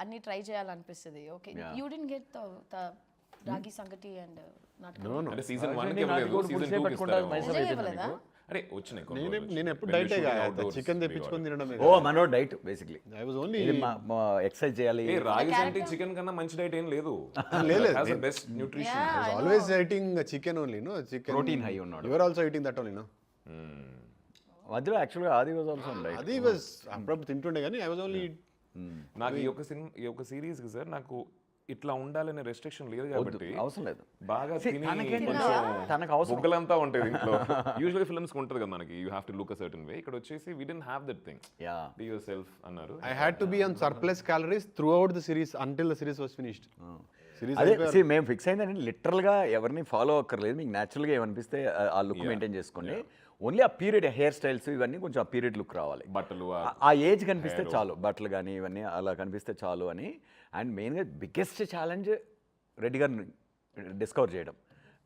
అన్ని ట్రై చేయాలనిపిస్తుంది okay you didn't get the రాగి సంగటి అండ్ నాటుకోడి అంటే సీజన్ 1 కి నేను ఇవ్వలేదు నాటుకోడి సీజన్ పులుసే 2 కి పెట్టుకుంటా ఇస్తారు మైసూర్ నిజంగా అయిపోయిందా ఇవ్వలేదా? నీకు? అరే వచ్చినాయి కొన్ని రోజులు. నేను ఎప్పుడు When we డైటే shoot outdoors, చికెన్ we తెప్పించుకొని తినడమే ఓ మనో diet basically I was only ఇది మా ఎక్సర్సైజ్ చేయాలి ఏ రాగి సంగటి చికెన్ కన్నా మంచి డైట్ ఏం లేదు లేదు. Best nutrition always eating chicken only no chicken Protein high ఉన్నాడు. Your also eating that only no మధ్యలో యాక్చువల్గా ఆది వాజ్ ఆల్సో డైట్ అది వాజ్ అప్పుడప్పుడు తింటుండే కానీ ఐ వాజ్ ఓన్లీ నాకు ఈ ఒక సిరీస్ కి సార్ నాకు ఇట్లా ఉండాలనే రెస్ట్రిక్షన్ లేదు కాబట్టి అవసరం లేదు బాగా See, తిని తనకేంటి కొంచెం తనకు అవసరం. బుగ్గలంతా ఉంటుంది ఇంట్లో యూజువల్ ఫిల్మ్స్ ఉంటుంది కదా మనకి you have to look a certain way ఇక్కడ వచ్చేసి we didn't have that thing yeah be yourself అన్నారు I had to be on surplus calories throughout the series until the series was finished series అదే see, మేము ఫిక్స్ అయిందని లిటరల్గా ఎవరిని ఫాలో అక్కర్లేదు మీకు న్యాచురల్గా ఏమనిపిస్తే ఆ లుక్ మెయింటైన్ చేసుకోండి ఓన్లీ ఆ పీరియడ్ హెయిర్ స్టైల్స్ ఇవన్నీ కొంచెం ఆ పీరియడ్ లుక్ రావాలి బట్టలు ఆ ఏజ్ కనిపిస్తే చాలు బట్టలు కానీ ఇవన్నీ అలా కనిపిస్తే చాలు అని అండ్ మెయిన్గా బిగ్గెస్ట్ ఛాలెంజ్ రెడ్డి గారిని డిస్కవర్ చేయడం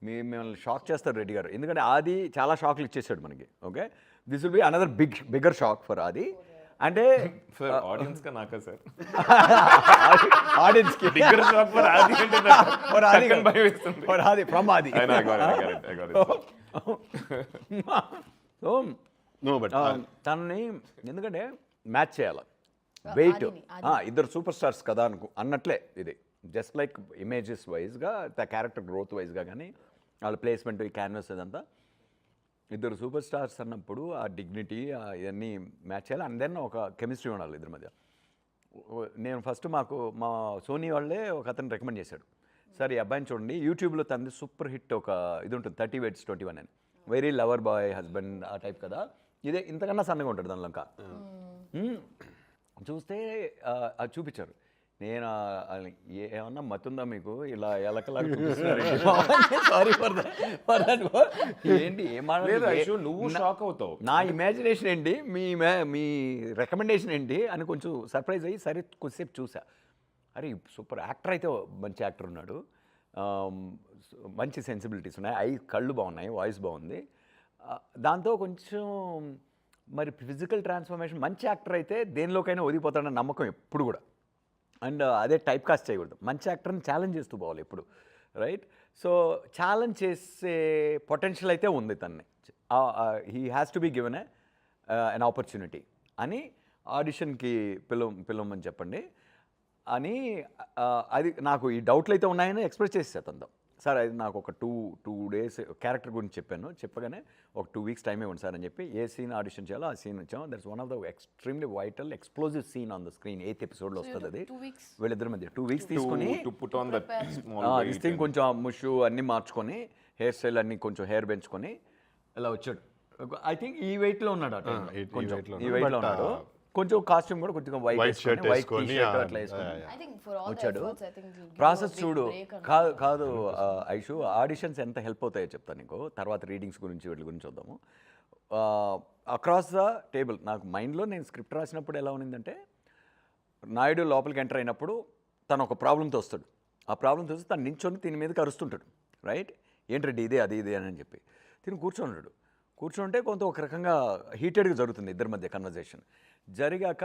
మిమ్మల్ని షాక్ చేస్తారు రెడ్డి గారు ఎందుకంటే ఆది చాలా షాక్లు ఇచ్చేసాడు మనకి okay this will be another bigger shock for ఆది అంటే సార్ ఆడియన్స్ కా నాకా సార్ ఆడియన్స్కి బిగ్గర్ షాక్ ఫర్ ఆది అంటే For ఆది టక్కన భయం వేస్తుంది For ఆది ఫ్రమ్ ఆది I know, I got it. So no but తనని ఎందుకంటే మ్యాచ్ చేయాలి వెయిట్ ఆదిని, ఇద్దరు సూపర్ స్టార్స్ కదా అన్నట్లే ఇది జస్ట్ లైక్ ఇమేజెస్ వైజ్గా ద క్యారెక్టర్ గ్రోత్ వైజ్గా కానీ వాళ్ళ ప్లేస్మెంట్ ఈ క్యాన్వస్ ఇదంతా ఇద్దరు సూపర్ స్టార్స్ అన్నప్పుడు ఆ డిగ్నిటీ ఇవన్నీ మ్యాచ్ చేయాలి అండ్ దెన్ ఒక కెమిస్ట్రీ ఉండాలి ఇద్దరి మధ్య నేను ఫస్ట్ మా సోనీ వాళ్ళే ఒక అతను రికమెండ్ చేశాడు సార్ ఈ అబ్బాయిని చూడండి యూట్యూబ్లో తనది సూపర్ హిట్ ఒక ఇది ఉంటుంది 30 Weights 21 అని వెరీ లవర్ బాయ్ హస్బెండ్ ఆ టైప్ కదా ఇదే ఇంతకన్నా సన్నగా ఉంటాడు దానిలో ఇంకా చూస్తే అది చూపించారు నేను ఏమన్నా మతుందా మీకు ఇలా ఎలకలాగా సారీ ఫర్ దట్ ఏంటి లేదు ఐషు నువ్వు షాక్ అవుతావు నా ఇమాజినేషన్ ఏంటి మీ రికమెండేషన్ ఏంటి అని కొంచెం సర్ప్రైజ్ అయ్యి సరే కొద్దిసేపు చూసా అరే సూపర్ యాక్టర్ అయితే మంచి యాక్టర్ ఉన్నాడు మంచి సెన్సిబిలిటీస్ ఉన్నాయి కళ్ళు బాగున్నాయి వాయిస్ బాగుంది దాంతో కొంచెం మరి ఫిజికల్ ట్రాన్స్ఫర్మేషన్ మంచి యాక్టర్ అయితే దేనిలోకైనా ఒదిగిపోతాడన్న నమ్మకం ఎప్పుడు కూడా అండ్ అదే టైప్ కాస్ట్ చేయకూడదు మంచి యాక్టర్ని ఛాలెంజ్ చేస్తూ పోవాలి ఎప్పుడు రైట్ సో ఛాలెంజ్ చేసే పొటెన్షియల్ అయితే ఉంది తన్ని he has to be given an opportunity అని ఆడిషన్కి పిలవమని చెప్పండి అని అది నాకు ఈ డౌట్లు అయితే ఉన్నాయని ఎక్స్ప్రెస్ చేసేసా తనతో సార్ అది నాకు ఒక టూ డేస్ క్యారెక్టర్ గురించి చెప్పగానే ఒక 2 weeks టైం ఇవ్వండి సార్ అని చెప్పి ఏ సీన్ ఆడిషన్ చేయాలో ఆ సీన్ వచ్చాము that's one of the extremely vital explosive scene on the screen 8th episodeలో వస్తుంది అది 2 weeks వీళ్ళిద్దరి మధ్య 2 weeks తీసుకొని to put on that small this thing కొంచెం ఆ ముషు అన్నీ మార్చుకొని హెయిర్ స్టైల్ అన్నీ కొంచెం హెయిర్ పెంచుకొని ఇలా వచ్చాడు ఐ థింక్ ఈ వెయిట్లో ఉన్నాడు అటు కొంచెం ఈ వెయిట్లో ఉన్నాడు కొంచెం కాస్ట్యూమ్ కూడా కొంచెం వైట్ షర్ట్ వేసుకొని, అట్లా వేసుకొని I think for all the వచ్చాడు efforts, I think you'll give a process big చూడు break and కాదు ఐషు ఆడిషన్స్ ఎంత హెల్ప్ అవుతాయో చెప్తాను నీకు తర్వాత రీడింగ్స్ గురించి వీటి గురించి చూద్దాము అక్రాస్ ద టేబుల్ నాకు మైండ్లో నేను స్క్రిప్ట్ రాసినప్పుడు ఎలా ఉన్నిందంటే నాయుడు లోపలికి ఎంటర్ అయినప్పుడు తను ఒక ప్రాబ్లంతో వస్తాడు ఆ ప్రాబ్లంతో వస్తే తను నించొని దీని మీదకి అరుస్తుంటాడు రైట్ ఏంటంటే ఇదే అది ఇదే అని చెప్పి తిని కూర్చోన్నాడు. కూర్చుంటే కొంత ఒక రకంగా హీటెడ్గా జరుగుతుంది ఇద్దరి మధ్య కన్వర్జేషన్. జరిగాక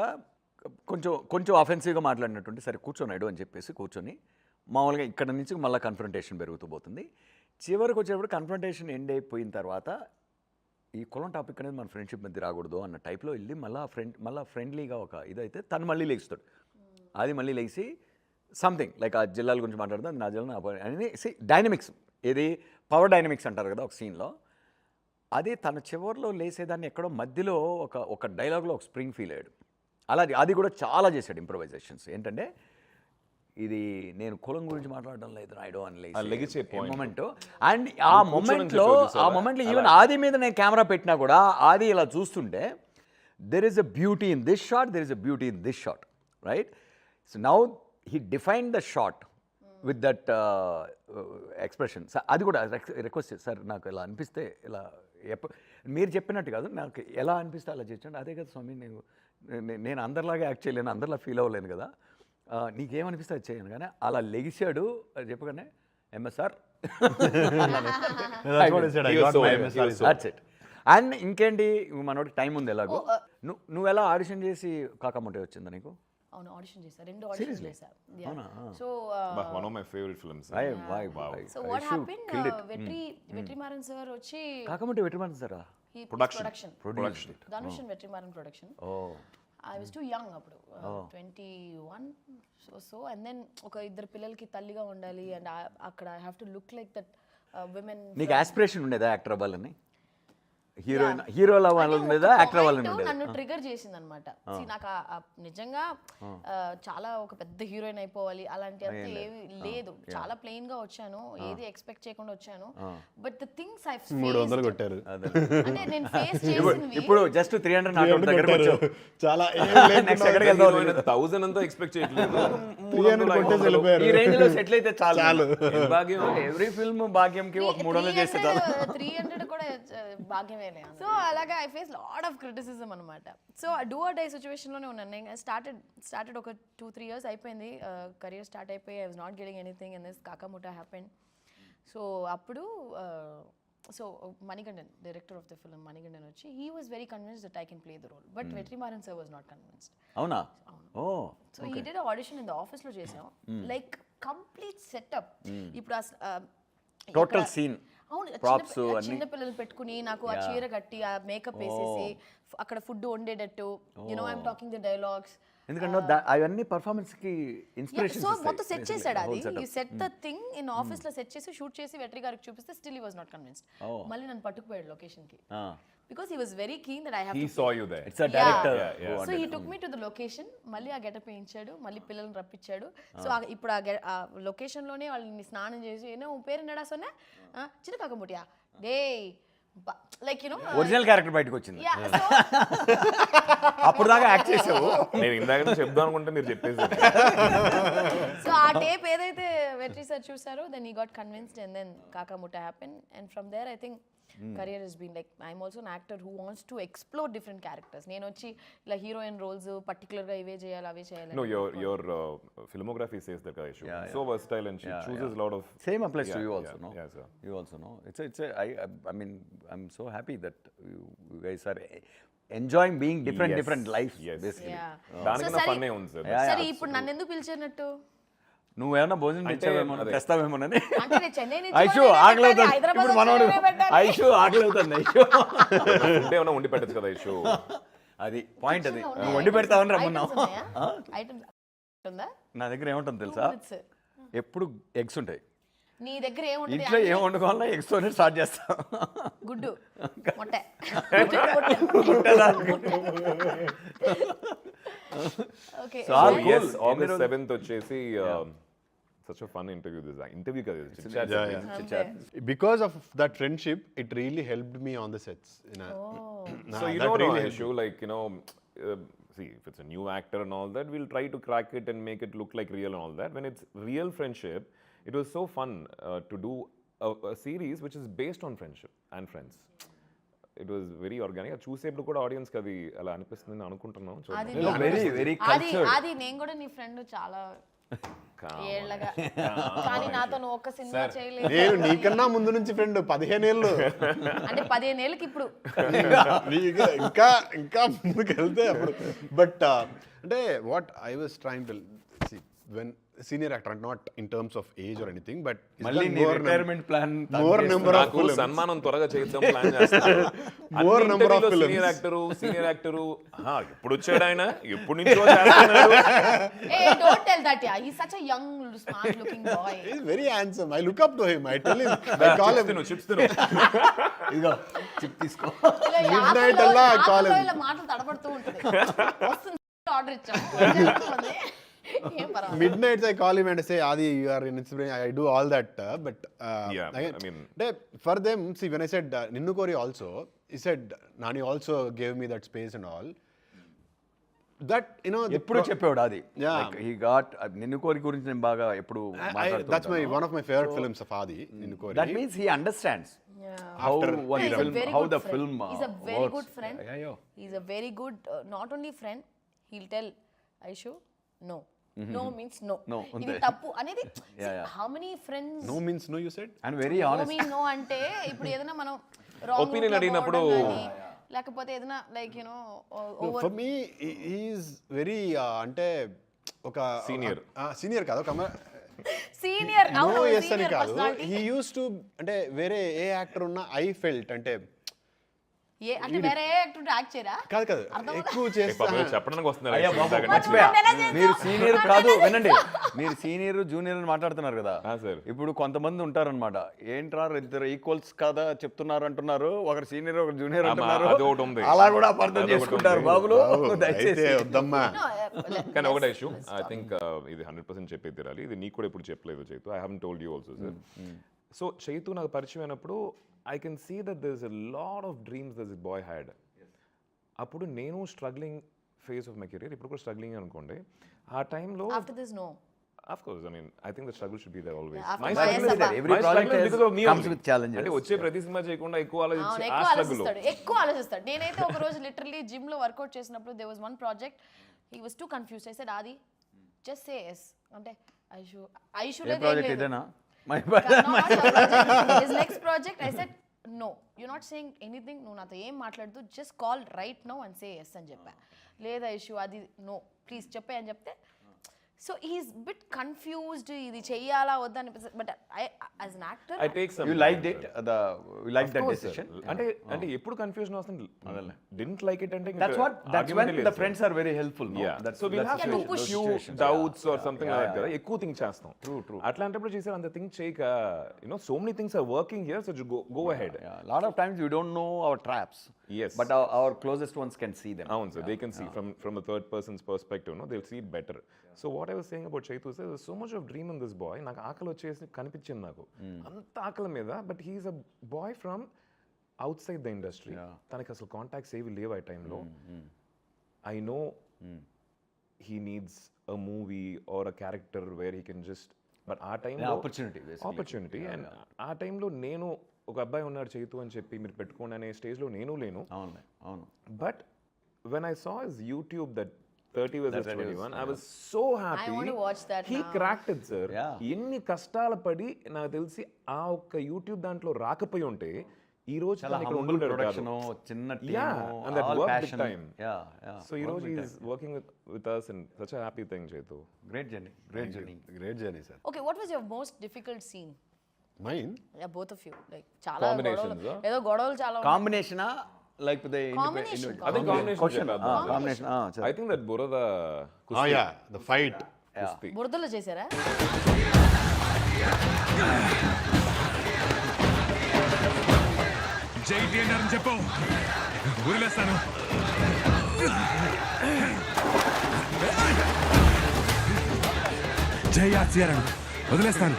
కొంచెం అఫెన్సివ్గా మాట్లాడినట్టుంటే సరే కూర్చోన్నాడు అని చెప్పేసి కూర్చొని మామూలుగా ఇక్కడ నుంచి మళ్ళీ కన్ఫ్రంటేషన్ పెరుగుతూ పోతుంది. చివరికి వచ్చేటప్పుడు కన్ఫ్రంటేషన్ ఎండ్ అయిపోయిన తర్వాత ఈ కులం టాపిక్ అనేది మన ఫ్రెండ్షిప్ మధ్య రాకూడదు అన్న టైప్లో వెళ్ళి మళ్ళీ ఫ్రెండ్లీగా ఒక ఇదైతే తను మళ్ళీ లేస్తాడు. అది మళ్ళీ లేచి సంథింగ్ లైక్ ఆ జిల్లాల గురించి మాట్లాడుతుంది, నా జిల్లా అని డైనమిక్స్, ఏది పవర్ డైనమిక్స్ అంటారు కదా ఒక సీన్లో. అది తన చివరిలో లేసేదాన్ని ఎక్కడో మధ్యలో ఒక డైలాగ్లో ఒక స్ప్రింగ్ ఫీల్ అయ్యాడు. అలాగే అది కూడా చాలా చేశాడు ఇంప్రొవైజేషన్స్. ఏంటంటే ఇది నేను కులం గురించి మాట్లాడడం లేదు నాయుడు అని మూమెంట్. అండ్ ఆ మూమెంట్లో ఈవెన్ ఆది మీద నేను కెమెరా పెట్టినా కూడా ఆది ఇలా చూస్తుంటే there is a beauty in this shot, there is a beauty in this shot, right? So now he define the shot with that expression. అది కూడా రిక్వెస్ట్ సార్, నాకు ఇలా అనిపిస్తే ఇలా మీరు చెప్పినట్టు కాదు, నాకు ఎలా అనిపిస్తే అలా చేయండి. అదే కదా స్వామి, నేను అందరిలాగా యాక్ట్ చేయలేను, అందరిలా ఫీల్ అవ్వలేను కదా, నీకేమనిపిస్తే అది చేయను. కానీ అలా లెగిసాడు అది చెప్పగానే ఎంఎస్ఆర్ అండ్ ఇంకేంటి మనోడికి టైం ఉంది ఎలాగో. నువ్వు ఎలా ఆడిషన్ చేసి కాకముంటే వచ్చిందా నీకు? అవును, ఆడిషన్ చేశా, 2 ఆడిషన్ చేశా. So one of my favourite films. So what happened, Vetrimaaran sir వచ్చి కాకముంటే వెట్రిమారన్ సారా production Dhanush and Vetrimaaran production. I was too young అప్పుడు, 21. సో అండ్ దెన్ ఒక ఇద్దరు పిల్లలకి తల్లిగా ఉండాలి అండ్ అక్కడ I have to look like that women. నీకు ఆస్పిరేషన్ ఉండేదా యాక్టర్ అవ్వాలని? హీరోల వాళ్ళ మీద యాక్టర్ అవ్వాలని ఉండేదా? నన్ను ట్రిగర్ చేసింది అనమాట. నాకు నిజంగా చాలా ఒక పెద్ద హీరోయిన్ అయిపోవాలి అలాంటి అంతా ఏమీ లేదు. చాలా ప్లెయిన్ గా వచ్చాను, ఏది ఎక్స్పెక్ట్ చేయకుండా వచ్చాను. బట్ ద థింగ్స్ ఐ 300 కొట్టారు అంటే నేను ఫేస్ చేసినవి ఇప్పుడు జస్ట్ 300 నాట్ దగ్గరికి వచ్చావు. చాలా నెక్స్ట్ ఎక్కడికి వెళ్దాం? 1000 అంతా ఎక్స్పెక్ట్ చేయట్లేదు. 300 కొట్టేసి వెళ్ళిపోయారు. ఈ రేంజ్ లో సెటిల్ అయితే చాలు. భాగ్యం ఎవ్రీ ఫిల్మ్ భాగ్యంకి ఒక 300 చేస్తే చాలు. 300 కూడా భాగ్యమే. సో అలాగా I face lot of criticism అనమాట. So do or die situation లోనే ఉన్నాను. నేను స్టార్టెడ్ ఒక 2-3 years అయిపోయింది కెరియర్ స్టార్ట్ అయిపోయి. I was not getting anything and this కాకముటా హ్యాపెండ్. సో అప్పుడు so Manikandan, director of the film Manikandan వచ్చి he was very convinced that I can play the role, but Vetrimaaran sir was not convinced. అవునా? Oh. So he did audition in the office లో చేసాం, లైక్ కంప్లీట్ సెటప్. ఇప్పుడు టోటల్ సీన్ ప్రాప్స్ చిన్న పిల్లలు పెట్టుకుని నాకు ఆ చీర కట్టి ఆ మేకప్ వేసేసి అక్కడ ఫుడ్ వండేటట్టు, you know I'm talking the dialogues. ఎందుకంటే అవన్నీ పర్ఫార్మెన్స్ కి ఇన్స్పిరేషన్. సో మొత్తం సెట్ చేశాడు అది. You set the thing in office లో సెట్ చేసి షూట్ చేసి వెట్రి గారికి చూపిస్తే still he was not convinced. మళ్ళీ నన్ను పట్టుకుపోయాడు లొకేషన్ కి. Because he was very keen that I have he to saw you there. It's a director. So he took me to the location. మళ్ళీ ఆ గెటప్ వేయించాడు, మళ్ళీ పిల్లల్ని రప్పించాడు. సో ఇప్పుడు ఆ లొకేషన్ లోనే వాళ్ళని స్నానం చేసి ఏనో పేరు నడా సొన్నా చిన్న కాకముటియా డే like you know original character బయటకు వచ్చింది. అప్పుడు దాకా యాక్ట్ చేసావు. నేను ఇందాక చెప్దాం అనుకుంటే మీరు చెప్పేసారు. సో ఆ టేప్ ఏదైతే వెట్రి సార్ చూసారో then he got convinced and then కాకముటా happen and from there I think career has been like I'm also an actor who wants to explore different characters. నేను వచ్చి ఇలా హీరోయిన్ రోల్స్ పర్టికులర్ గా ఇవే చేయాలి అవే చేయాలి. No, your filmography says that issue. So versatile and she chooses a lot of. Same applies to you also, no? Yeah, sir. You also know. It's I mean I'm so happy that you guys are enjoying being different life basically. దానికన్నా ఫన్ ఏ ఉంది సార్. సరే ఇప్పుడు నన్ను ఎందుకు పిలిచారన్నట్టు? నువ్వేమన్నా భోజనం తెచ్చావేమో తెస్తావేమోనని. అంటే నేను చెన్నై నుంచి ఐషు ఆకలి అవుతుంది ఇప్పుడు మనోడు. ఐషు ఆకలి అవుతుంది. ఐషు ఉంటే ఏమన్నా వండి పెట్టచ్చు కదా ఐషు. అది పాయింట్. అది నువ్వు వండి పెడతావని రమ్మన్నావు. నా దగ్గర ఏముంటుంది తెలుసా, ఎప్పుడు ఎగ్స్ ఉంటాయి. నీ దగ్గర ఏముంటుంది? ఇంట్లో ఏం వండుకోవాలన్నా ఎగ్స్ తోనే స్టార్ట్ చేస్తాం. గుడ్డు మొట్ట. Okay. So yes, August 7th వచ్చేసి such a fun interview. This interview కదా chit-chat. Because of that friendship, it really helped me on the sets. So you know really issue like see if it's a new actor and all that, we'll try to crack it and make it look like real and all that. When it's real friendship, it was so fun to do a series which is based on friendship and friends. It was very organic. చూసేప్పుడు కూడా ఆడియన్స్ కి అది అలా అనిపిస్తుంది అనుకుంటున్నాను. Very very cultured. అది నేను కూడా నీ ఫ్రెండ్ చాలా ఏళ్ళగా కానీ నాతో నువ్వు ఒక్క సినిమా చేయలేదు. నేను నీకన్నా ముందు నుంచి ఫ్రెండ్ 15 ఏళ్ళు. అంటే 15 ఏళ్ళకి ఇప్పుడు నీకు ఇంకా ఇంకా ముందుకు వెళ్తే అప్పుడు. బట్ అంటే what I was trying to see when senior actor, not in terms of age or anything, but మళ్ళీ retirement plan more number of నాకు సన్మానం త్వరగా చేద్దాం ప్లాన్ చేస్తాను. More number of films. Senior actor ఎప్పుడు వచ్చాడు ఆయన, ఎప్పుడు నుంచో చేస్తున్నాడు. ఏ don't tell that yeah, he is such a young smart looking boy. He's very handsome. I look up to him. I tell him. I call him. Chips తిను. ఇదిగో చిప్ తీసుకో. Midnight అలా I call him. ఇలా మాటలు తడబడుతూ ఉంటుంది. వస్తుంది ఆర్డర్ ఇచ్చాం. ఏం పర్వాలేదు. Midnights I call him and say, Adi, you are an inspiration. I do all that. But Yeah, again, I mean, for them, see, when I said Ninnu Kori also, he said Nani also gave me that space and all. That, you know, ఎప్పుడు చెప్పేవాడు అది. Yeah. హీ గాట్ నిన్ను కోరి గురించి నేను బాగా ఎప్పుడు that's one of my favorite films of Adi, Ninnu Kori. That means he understands how After one He's a film very how good the friend. Film He's a very good friend. Yeah. He's a very good not only friend, he'll tell Aishu no. No means no. No, ఇది అంతే. తప్పు అనేది. Yeah. How many friends No means no, you said? And very no honest. mean no అంటే ఇప్పుడు ఏదైనా మనం wrong Opinion route లో అడిగినప్పుడు పోవడం గానీ, లేకపోతే ఏదైనా like you no No, for me, he is very అంటే ఒక Senior. సీనియర్ కాదు, ఒక సీనియర్ నో ఎస్ అని కాదు. హీ యూస్ టు అంటే వేరే ఏ యాక్టర్ ఉన్నా ఐ ఫెల్ట్ అంటే ఏ అంటే వేరే యాక్టర్ యాక్ట్ చేయరా? కాదు కాదు ఎక్కువ చేస్తా. చెప్పడానికి వస్తున్నారు అయ్యా బాబు, actually. మర్చిపోయా. ఎలా చేసావు? మీరు సీనియర్ కాదు, వినండి, మీరు సీనియర్ జూనియర్ అని మాట్లాడుతున్నారు కదా. sir. ఇప్పుడు కొంతమంది ఉంటారన్నమాట, ఏంట్రా ఇద్దరు ఈక్వల్స్ కాదా చెప్తున్నారు అంటున్నారు, ఒకరు సీనియర్ ఒకరు జూనియర్ అంటున్నారు, అది ఒకటి ఉంది. అలా కూడా అపార్థం అదొకటి చేసుకుంటారు ఉంది. బాబులు. అయితే దయచేసి వద్దమ్మా. కానీ ఒకటే ఇష్యూ, ఐ థింక్ ఇది 100% చెప్పే తీరాలి. ఇది నీకు కూడా ఇప్పుడు చెప్పలేదు Chaitu. I haven't told you also sir. So Chaitu నాకు పరిచయం అయినప్పుడు I can see that there is a lot of dreams that this boy had. అప్పుడు నేను struggling phase of my career, ఇప్పుడు కూడా స్ట్రగ్లింగ్ అనుకోండి. ఆ టైంలో after this no of course, I mean, I think the struggle should be there always. Yeah, after My my struggle is SFR. there. Every My project struggle is because of me comes only. with challenges. అంటే వచ్చే ప్రతి సినిమా చేయకుండా ఎక్కువ అవును, ఆలోచించి ఎక్కువ ఆ struggle. ఎక్కువ ఆలోచిస్తాడు. నేనైతే ఒక రోజు లిటరల్లీ జిమ్ లో వర్కౌట్ చేసినప్పుడు they was one project, he was too confused. I said Adi just say yes అంటే ఐషు ఏ ప్రాజెక్ట్ ఇదేనా? His next project I said no, you not saying anything, నువ్వు నాతో ఏం మాట్లాడదు, just call right now and say yes అని చెప్పా. లేదా ఐషు అది నో ప్లీజ్ చెప్పే అని చెప్తే, సో హీస్ బిట్ కన్ఫ్యూజ్డ్, ఇది చెయ్యాలా వద్దా అని. But I as an actor I take some You liked it, you liked that decision. అంటే ఎప్పుడు కన్ఫ్యూజన్ వస్తుంది, didn't like it అంటే That's when the friends are very helpful. No? Yeah. That's- So we'll that's have those to few situations. doubts or something like that. ఎక్కువ థింక్ చేస్తాం. True. అట్లాంటప్పుడు చేసారు అంత థింక్ చేయక, so many things are working here, so go ahead. Yeah, a lot of times we don't know our traps. Yes. But our closest ones can see them. అవును sir, they can see from the third person's perspective, no, they'll see it better. So what I was saying about Chaitu is there's so much of dream in this boy. నాకు ఆకలి వచ్చేసి కనిపించింది నాకు, అంత ఆకలి మీద. But he's a boy from outside the industry. తనకి అసలు కాంటాక్ట్స్ ఏవి లేవు ఆ టైంలో. I know he needs a movie or a character where he can just, but ఆ టైంలో ఆపర్చునిటీ. అండ్ ఆ టైంలో నేను ఒక అబ్బాయి ఉన్నాడు చైతు అని చెప్పి మీరు పెట్టుకోండి అనే స్టేజ్లో నేను లేను. అవును. But when I saw his YouTube, that 30 versus 21, I was so happy. I want to watch that He now. cracked it, sir. Yeah. ఎన్ని కష్టాలు పడి నాకు తెలిసి ఆ ఒక్క యూట్యూబ్ దాంట్లో రాకపోయి ఉంటే ఈ రోజు చాలా తను ఇక్కడ humble ఉండుండేవాడు production, కాదు. చిన్న Yeah, team, and that all worked big passion. time. Yeah. So ఈ రోజు he is working with us and such a happy thing, Chetu. Great journey. Great journey, sir. Okay, what was your most difficult scene? Mine? Yeah, both of you. Like చాలా Combinations, గొడవలు, ఏదో గొడవలు చాలా ఉన్నాయి. Combination like the Combination. I think combination question. చెప్పేద్దాం. Combination. I think that బురద Oh yeah, the fight. కుస్తీ. బురదలో చేశారా? జై టీఎన్ఆర్ అని చెప్పు, వదిలేస్తాను. జై ఆర్సీఆర్ అని వదిలేస్తాను.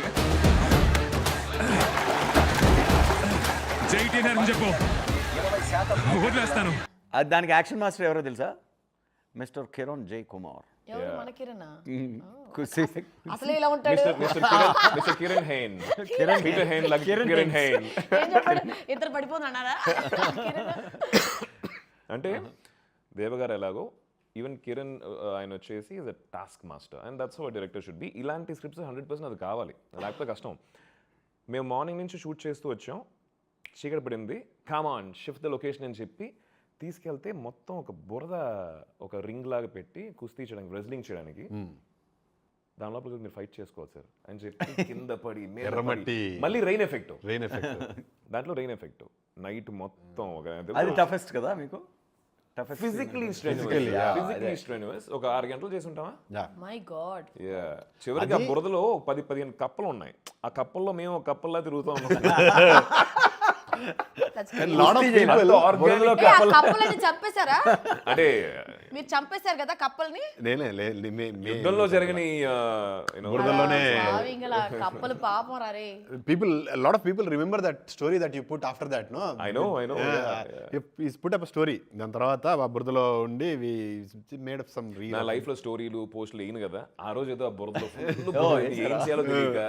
జై టీఎన్ఆర్ అని చెప్పు, వదిలేస్తాను. దానికి యాక్షన్ మాస్టర్ ఎవరో తెలుసా? మిస్టర్ కిరణ్ జై కుమార్. ఎవరు? మన కిరణా? కుసి- అసలే ఇలా ఉంటాడు. Mr. Kiran Hain. Peter Hain, like Kiran Hain. ఏం చెప్పాడు? ఇద్దరు పడిపోతున్నారా? అంటే దేవగారు ఎలాగో ఈవెన్ కిరణ్ ఆయన వచ్చేసి is a task master and that's how director should be. ఇలాంటి స్క్రిప్ట్స్ 100% అది కావాలి, లేకపోతే కష్టం. మేము మార్నింగ్ నుంచి షూట్ చేస్తూ వచ్చాం, చీకటి పడింది, కామాన్ షిఫ్ట్ ద లొకేషన్ అని చెప్పి తీసుకెళ్తే మొత్తం ఒక బురద ఒక రింగ్ లాగా పెట్టి కుస్తీ చేయడానికి, రెజ్లింగ్ చేయడానికి, దాని లోపల మీరు ఫైట్ చేసుకోవాలి సార్ అని చెప్పి కింద పడి ఎర్రమట్టి, మళ్ళీ రెయిన్ ఎఫెక్ట్ దాంట్లో రెయిన్ ఎఫెక్ట్ నైట్ మొత్తం అది టఫెస్ట్ కదా మీకు? ఫిజికలీ స్ట్రెన్యూస్ ఒక 6 గంటలు చేసి ఉంటామా? My God. చివరికి ఆ బురదలో 10-15 కప్పలు ఉన్నాయి. ఆ కప్పల్లో మేము ఒక కప్పల్లా తిరుగుతూ ఉన్నాం. కప్పలని చంపేశారా? అంటే మీరు చంపేశారు కదా కప్పల్ని? యుద్ధంలో జరగని బురదలోనే కప్పలు పాపం రే. lot of people remember that story that you put after that, no? I know. He put up a story. దాని తర్వాత ఆ బురదలో ఉండి we made up some reel. నా లైఫ్ లో స్టోరీలు పోస్టులు వేయను కదా, ఆ రోజు ఏదో ఆ బురదలో ఏం చేయాలో తెలియక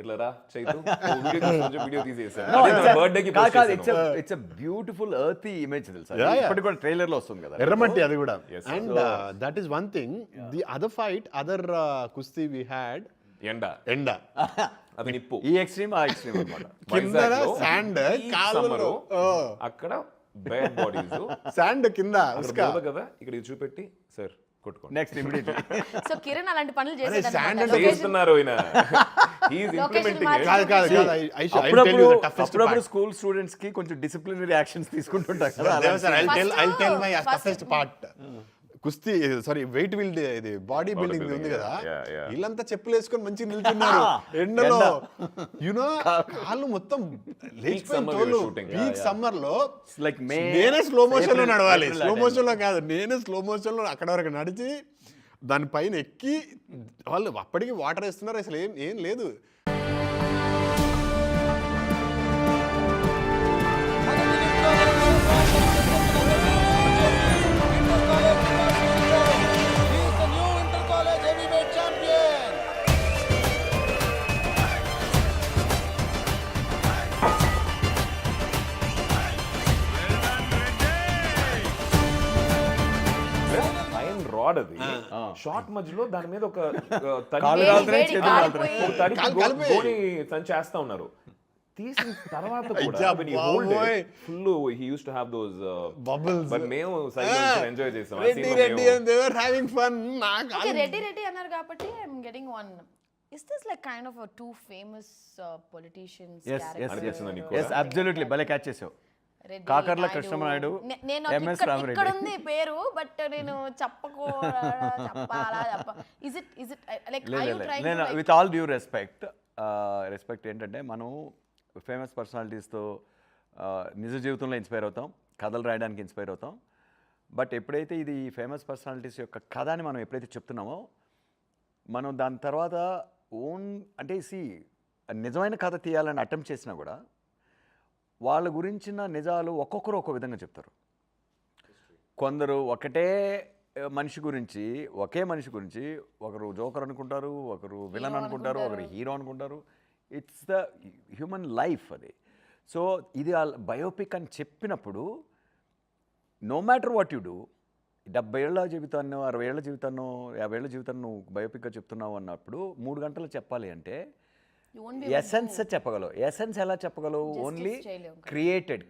ఇట్లా రా చైతు వీడియో తీసేసాను. బర్త్డే కి ఇట్స్ బ్యూటిఫుల్ ఎర్తీ ఇమేజ్ తెలుసా? Yeah. ఇప్పటికి కూడా ట్రైలర్ లో వస్తుంది కదా ఎర్రమట్టి, అది కూడా. And that is one thing. The other fight, kusti we had, ఎండ అది నిప్పు. ఈ ఎక్స్ట్రీమ్ ఆ ఎక్స్ట్రీమ్ అన్నమాట. కింద శాండ్, కాలులో అక్కడ బ్యాడ్ బాడీస్, శాండ్ కింద ఉస్కా కదా, ఇక్కడ ఇది చూపెట్టి సార్ కొట్టుకోండి నెక్స్ట్ ఇమిడియట్లీ. సో కిరణ్ అలాంటి పనులు చేస్తున్నారు. అప్పుడప్పుడు స్కూల్ స్టూడెంట్స్ కి కొంచెం డిసిప్లినరీ యాక్షన్స్ తీసుకుంటుంటారు కదా. I'll tell my toughest part. కుస్తీ సారీ వెయిట్ బిల్డ్, ఇది బాడీ బిల్డింగ్ ఉంది కదా, వీళ్ళంతా చెప్పులు వేసుకొని మంచిగా నిల్చున్నారు ఎండలో, యునో కాళ్ళు మొత్తం పీక్ సమ్మర్ లో. నేనే స్లో మోషన్ లో నడవాలి, స్లో మోషన్ లో కాదు, నేనే స్లో మోషన్ లో అక్కడ వరకు నడిచి దానిపైన ఎక్కి, వాళ్ళు అప్పటికి వాటర్ వేస్తున్నారు, అసలు ఏం లేదు. రాడ్ అది షార్ట్ మధ్యలో దాని మీద ఒక చేస్తా ఉన్నారు. తీసిన తర్వాత full he used to have those bubbles, but మేము సైలెన్స్ ఎంజాయ్ చేసాం. Reddy and they were having fun. Reddy అన్నారు కాబట్టి I'm getting one. Is this like kind of a two famous politicians character? Yes, absolutely. భలే క్యాచ్ చేసావు. కాకర్ల కృష్ణనాయుడు, ఎంఎస్ రామరెడ్డి. ఇక్కడ ఉంది పేరు, బట్ నేను చెప్పాలా is it like are you trying to like... with all due respect ఏంటంటే మనం ఫేమస్ పర్సనాలిటీస్తో నిజ జీవితంలో ఇన్స్పైర్ అవుతాం, కథలు రాయడానికి ఇన్స్పైర్ అవుతాం. బట్ ఎప్పుడైతే ఇది ఫేమస్ పర్సనాలిటీస్ యొక్క కథ అని మనం ఎప్పుడైతే చెప్తున్నామో, మనం దాని తర్వాత అంటే నిజమైన కథ తీయాలని అటెంప్ట్ చేసినా కూడా వాళ్ళ గురించిన నిజాలు ఒక్కొక్కరు ఒక్కో విధంగా చెప్తారు. కొందరు ఒకే మనిషి గురించి ఒకరు జోకర్ అనుకుంటారు, ఒకరు విలన్ అనుకుంటారు, ఒకరు హీరో అనుకుంటారు. ఇట్స్ ద హ్యూమన్ లైఫ్ అది. సో ఇది బయోపిక్ అని చెప్పినప్పుడు no matter what you do, 70 ఏళ్ల జీవితాన్నో 60 ఏళ్ల జీవితాన్నో 50 ఏళ్ల జీవితాన్ని నువ్వు బయోపిక్గా చెప్తున్నావు అన్నప్పుడు 3 గంటలు చెప్పాలి అంటే ఎసెన్స్ చెప్పగలవు. ఎసెన్స్ ఎలా చెప్పగలవు? ఓన్లీ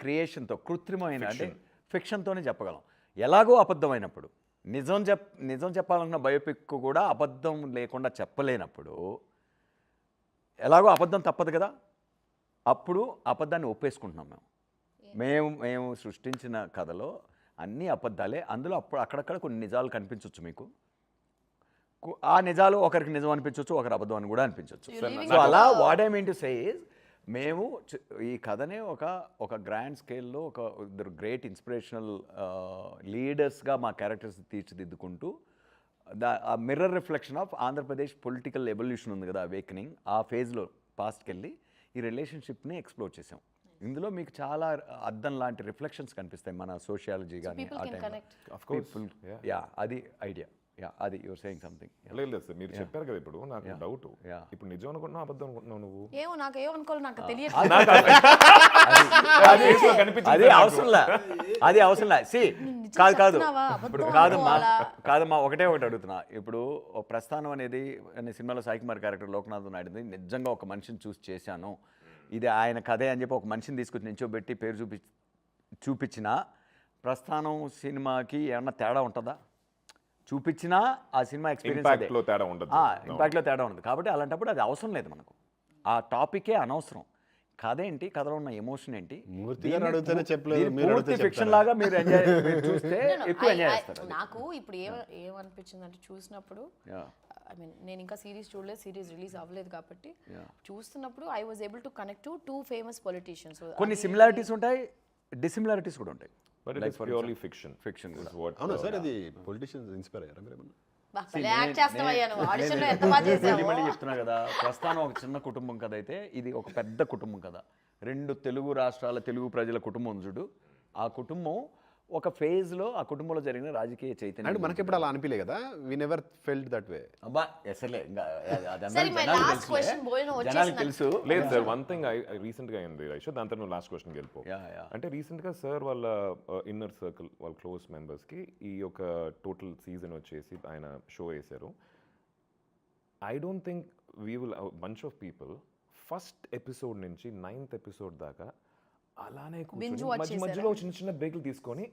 క్రియేషన్తో, కృత్రిమైన అంటే ఫిక్షన్తోనే చెప్పగలం. ఎలాగో అబద్ధమైనప్పుడు, నిజం చెప్పాలన్న బయోపిక్ కూడా అబద్ధం లేకుండా చెప్పలేనప్పుడు ఎలాగో అబద్ధం తప్పదు కదా, అప్పుడు అబద్ధాన్ని ఒప్పేసుకుంటున్నాం. మేము సృష్టించిన కథలో అన్నీ అబద్ధాలే. అందులో అక్కడక్కడ కొన్ని నిజాలు కనిపించవచ్చు మీకు. ఆ నిజాలు ఒకరికి నిజం అనిపించవచ్చు, ఒకరు అబద్ధం అని కూడా అనిపించవచ్చు. సో అలా what I mean to say is, మేము ఈ కథనే ఒక గ్రాండ్ స్కేల్లో ఇద్దరు గ్రేట్ ఇన్స్పిరేషనల్ లీడర్స్గా మా క్యారెక్టర్స్ తీర్చిదిద్దుకుంటూ ఆ mirror reflection of Andhra Pradesh political evolution ఉంది కదా, అవేకనింగ్, ఆ ఫేజ్లో పాస్ట్కి వెళ్ళి ఈ రిలేషన్షిప్ని ఎక్స్ప్లోర్ చేసాం. ఇందులో మీకు చాలా అద్దం లాంటి రిఫ్లెక్షన్స్ కనిపిస్తాయి మన సోషియాలజీ కానీ ఆ టైంలో. అది ఐడియా. అది యువర్ సేయింగ్ సంథింగ్. లేదు సార్, మీరు చెప్పారు కదా ఇప్పుడు నాకు డౌట్, Yeah. ఇప్పుడు నిజం అనుకుంటున్నావు అబద్ధం అనుకుంటున్నావు నువ్వు? ఏమో నాకు ఏమనుకోవాలి నాకు తెలియదు. అది అవసరంలా, అది అవసరంలా. కాదు చెప్తున్నావా? అబద్ధం అనుకోవాలా? కాదమ్మా, ఒకటే ఒకటి అడుగుతున్నా. ఇప్పుడు ఓ ప్రస్థానం అనేది అనే సినిమాలో సాయి కుమార్ క్యారెక్టర్ లోకనాథ్ నాయుడుది నిజంగా ఒక మనిషిని చూసి చేశాను, ఇది ఆయన కథే అని చెప్పి ఒక మనిషిని తీసుకొచ్చి నించోబెట్టి పేరు చూపించిన ప్రస్థానం సినిమాకి ఏమన్నా తేడా ఉంటుందా? చూపించినా ఆ సినిమా ఎక్స్పీరియన్స్ ఇంపాక్ట్లో తేడా ఉండదు. ఇంపాక్ట్లో తేడా ఉండదు. కాబట్టి అలాంటప్పుడు అది అవసరం లేదు మనకు, ఆ టాపికే అనవసరం. కథ ఏంటి, కథలో ఉన్న ఎమోషన్ ఏంటి, మూర్తి గారు అడుగుతూనే చెప్పలేదు, మీరు పూర్తి అడిగితే ఫిక్షన్ లాగా మీరు ఎంజాయ్ చూస్తే ఎక్కువ ఎంజాయ్ చేస్తారు. నాకు ఇప్పుడు ఏమనిపించింది అంటే చూసినప్పుడు, ఐ మీన్ నేను ఇంకా సిరీస్ చూడలేదు, సిరీస్ రిలీజ్ అవ్వలేదు కాబట్టి చూస్తున్నప్పుడు I was able to connect to 2 famous politicians. కొన్ని సిమిలారిటీస్ ఉంటాయి, డిసిమిలారిటీస్ కూడా ఉంటాయి. But it is purely fiction. Fiction కూడా. అవునా సార్, అది పొలిటీషియన్స్ ఇన్స్పైర్ అయ్యారా మీరు ఏమన్నా? యాక్ట్ చేస్తావయ్యా నువ్వు, ఆడిషన్లో ఎంత బాగా చేసావు. మళ్ళీ చెప్తున్నా కదా, ప్రస్థానం ఒక చిన్న కుటుంబం కథ అయితే ఇది ఒక పెద్ద కుటుంబం కదా. 2 తెలుగు రాష్ట్రాల తెలుగు ప్రజల కుటుంబం చూడు. ఆ కుటుంబం ఒక ఫేజ్లో ఆ కుటుంబంలో జరిగిన రాజకీయ చైతన్యం. అంటే మనకి ఎప్పుడు అలా అనిపించలే కదా, we never felt that way. అబ్బా అసలే ఇంకా సరే, my last question, భోజనం జనాలకు వచ్చేసింది. తెలుసు. లేదు సార్, వన్ థింగ్ రీసెంట్గా అయింది రైషో, దాంతో నువ్వు లాస్ట్ క్వశ్చన్ వెళ్ళిపో. Yeah. అంటే రీసెంట్గా సార్ వాళ్ళ ఇన్నర్ సర్కిల్, వాళ్ళ క్లోజ్ మెంబర్స్కి ఈ యొక్క టోటల్ సీజన్ వచ్చేసి ఆయన షో వేశారు. I don't think we will bunch of people first episode నుంచి 9th ఎపిసోడ్ దాకా అలానే కూర్చొని మధ్యలో చిన్న చిన్న బ్రేక్లు తీసుకొని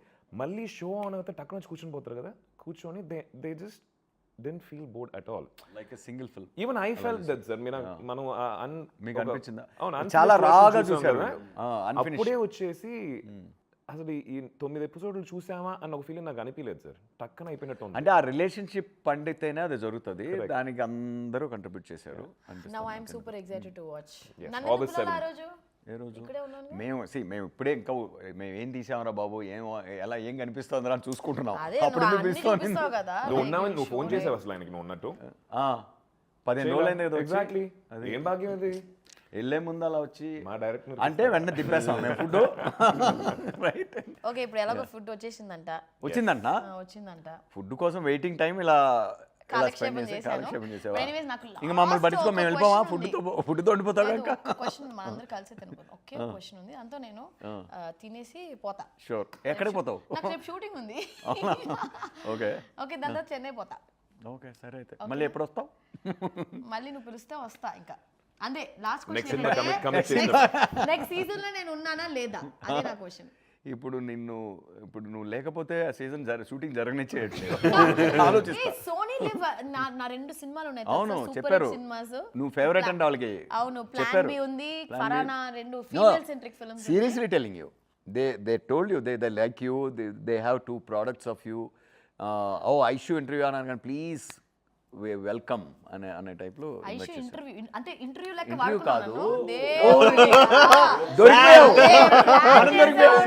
మళ్ళీ షో ఆన్ అవుతే టక్ నుంచి కూర్చొని పోతారు కదా, కూర్చొని they just didn't feel bored at all. Like a single film. Even I felt that sir. మనం మీకు అనిపించిందా? అవును, చాలా రాగా చూసారు. అప్పుడే వచ్చేసి అసలు ఈ 9 ఎపిసోడ్లు చూసామా అన్న ఒక ఫీలింగ్ నాకు అనిపించలేదు సార్, టక్కన అయిపోయినట్టు ఉంది. అంటే ఆ రిలేషన్షిప్ పండితేనే అది జరుగుతుంది, దానికి అందరూ కంట్రిబ్యూట్ చేశారు. Now I am super excited to watch. August 7th. ఏ రోజు ఇక్కడే ఉన్నాను. మేము ఇప్పుడే ఇంకా మేము ఏం తీసామరా బాబు, ఏం కనిపిస్తుందిరా అని చూసుకుంటున్నాం. అదే అప్పుడు నువ్వు మీకు అన్ని ఇస్తుంది. చూపిస్తావు కదా. నువ్వు ఉన్నావని నువ్వు ఫోన్ చేసావు అసలు ఆయనకి, నువ్వు ఉన్నట్టు 15 రోజులు అయింది కదా వచ్చి. ఎగ్జాక్ట్లీ. ఏం భాగ్యం అది, వెళ్ళే ముందు అలా వచ్చి మా డైరెక్టర్ అంటే వెంటనే తిప్పేస్తాం మేము ఫుడ్. రైట్, ఓకే, ఇప్పుడు ఎలాగో ఫుడ్ వచ్చేసిందంట. వచ్చిందంట. వచ్చిందంట. ఫుడ్ కోసం వెయిటింగ్ టైం ఇలా కాలక్షేపం చేశాను. కాలక్షేపం చేసావా? Anyways, నాకు ఇంకా మమ్మల్ని last పట్టించుకో, ఒక మేము వెళ్ళిపోవా? question ఫుడ్తో ఉండిపోతాడు ఇంకా. క్వశ్చన్ మనందరూ కలిసి తినబోతాం. ఒకే క్వశ్చన్ ఉంది, అంతా నేను తినేసి పోతా. షూర్. ఎక్కడికి పోతావు? నాకు రేపు షూటింగ్ ఉంది. ఓకే ఓకే, దాని తర్వాత చెన్నై పోతా. ఓకే సరే అయితే మళ్ళీ ఎప్పుడు వస్తావు? మళ్ళీ నువ్వు పిలిస్తే వస్తా. ఇంకా అంతే last Next question. cinema commit చేద్దాం. నెక్స్ట్ సీజన్ లో నేను ఉన్నానా లేదా, అదే నా క్వశ్చన్. ఇప్పుడు నువ్వు లేకపోతే ఆ సీజన్ షూటింగ్ జరగనిచ్చేయట్లేదు. ఆలోచిస్తా. సోనీ లివ్ నా 2 సినిమాలు ఉన్నాయి. అవును సూపర్ చెప్పారు, సినిమాస్. నువ్వు ఫేవరెట్ అంటే వాళ్ళకి. అవును, ప్లాన్ బి ఉంది, ఫరానా, 2 female centric films. Seriously telling you, they told you they like you, they have 2 products of you. Aishu interview అన్నాను, ప్లీజ్ వెల్కమ్ అనే టైప్లో ఐషు ఇంటర్వ్యూ అంటే ఇంటర్వ్యూ లెక్క ఇంటర్వ్యూ కాదు. వాడుకున్నాను. దొరికిపోయావు. మనం దొరికిపోయావు.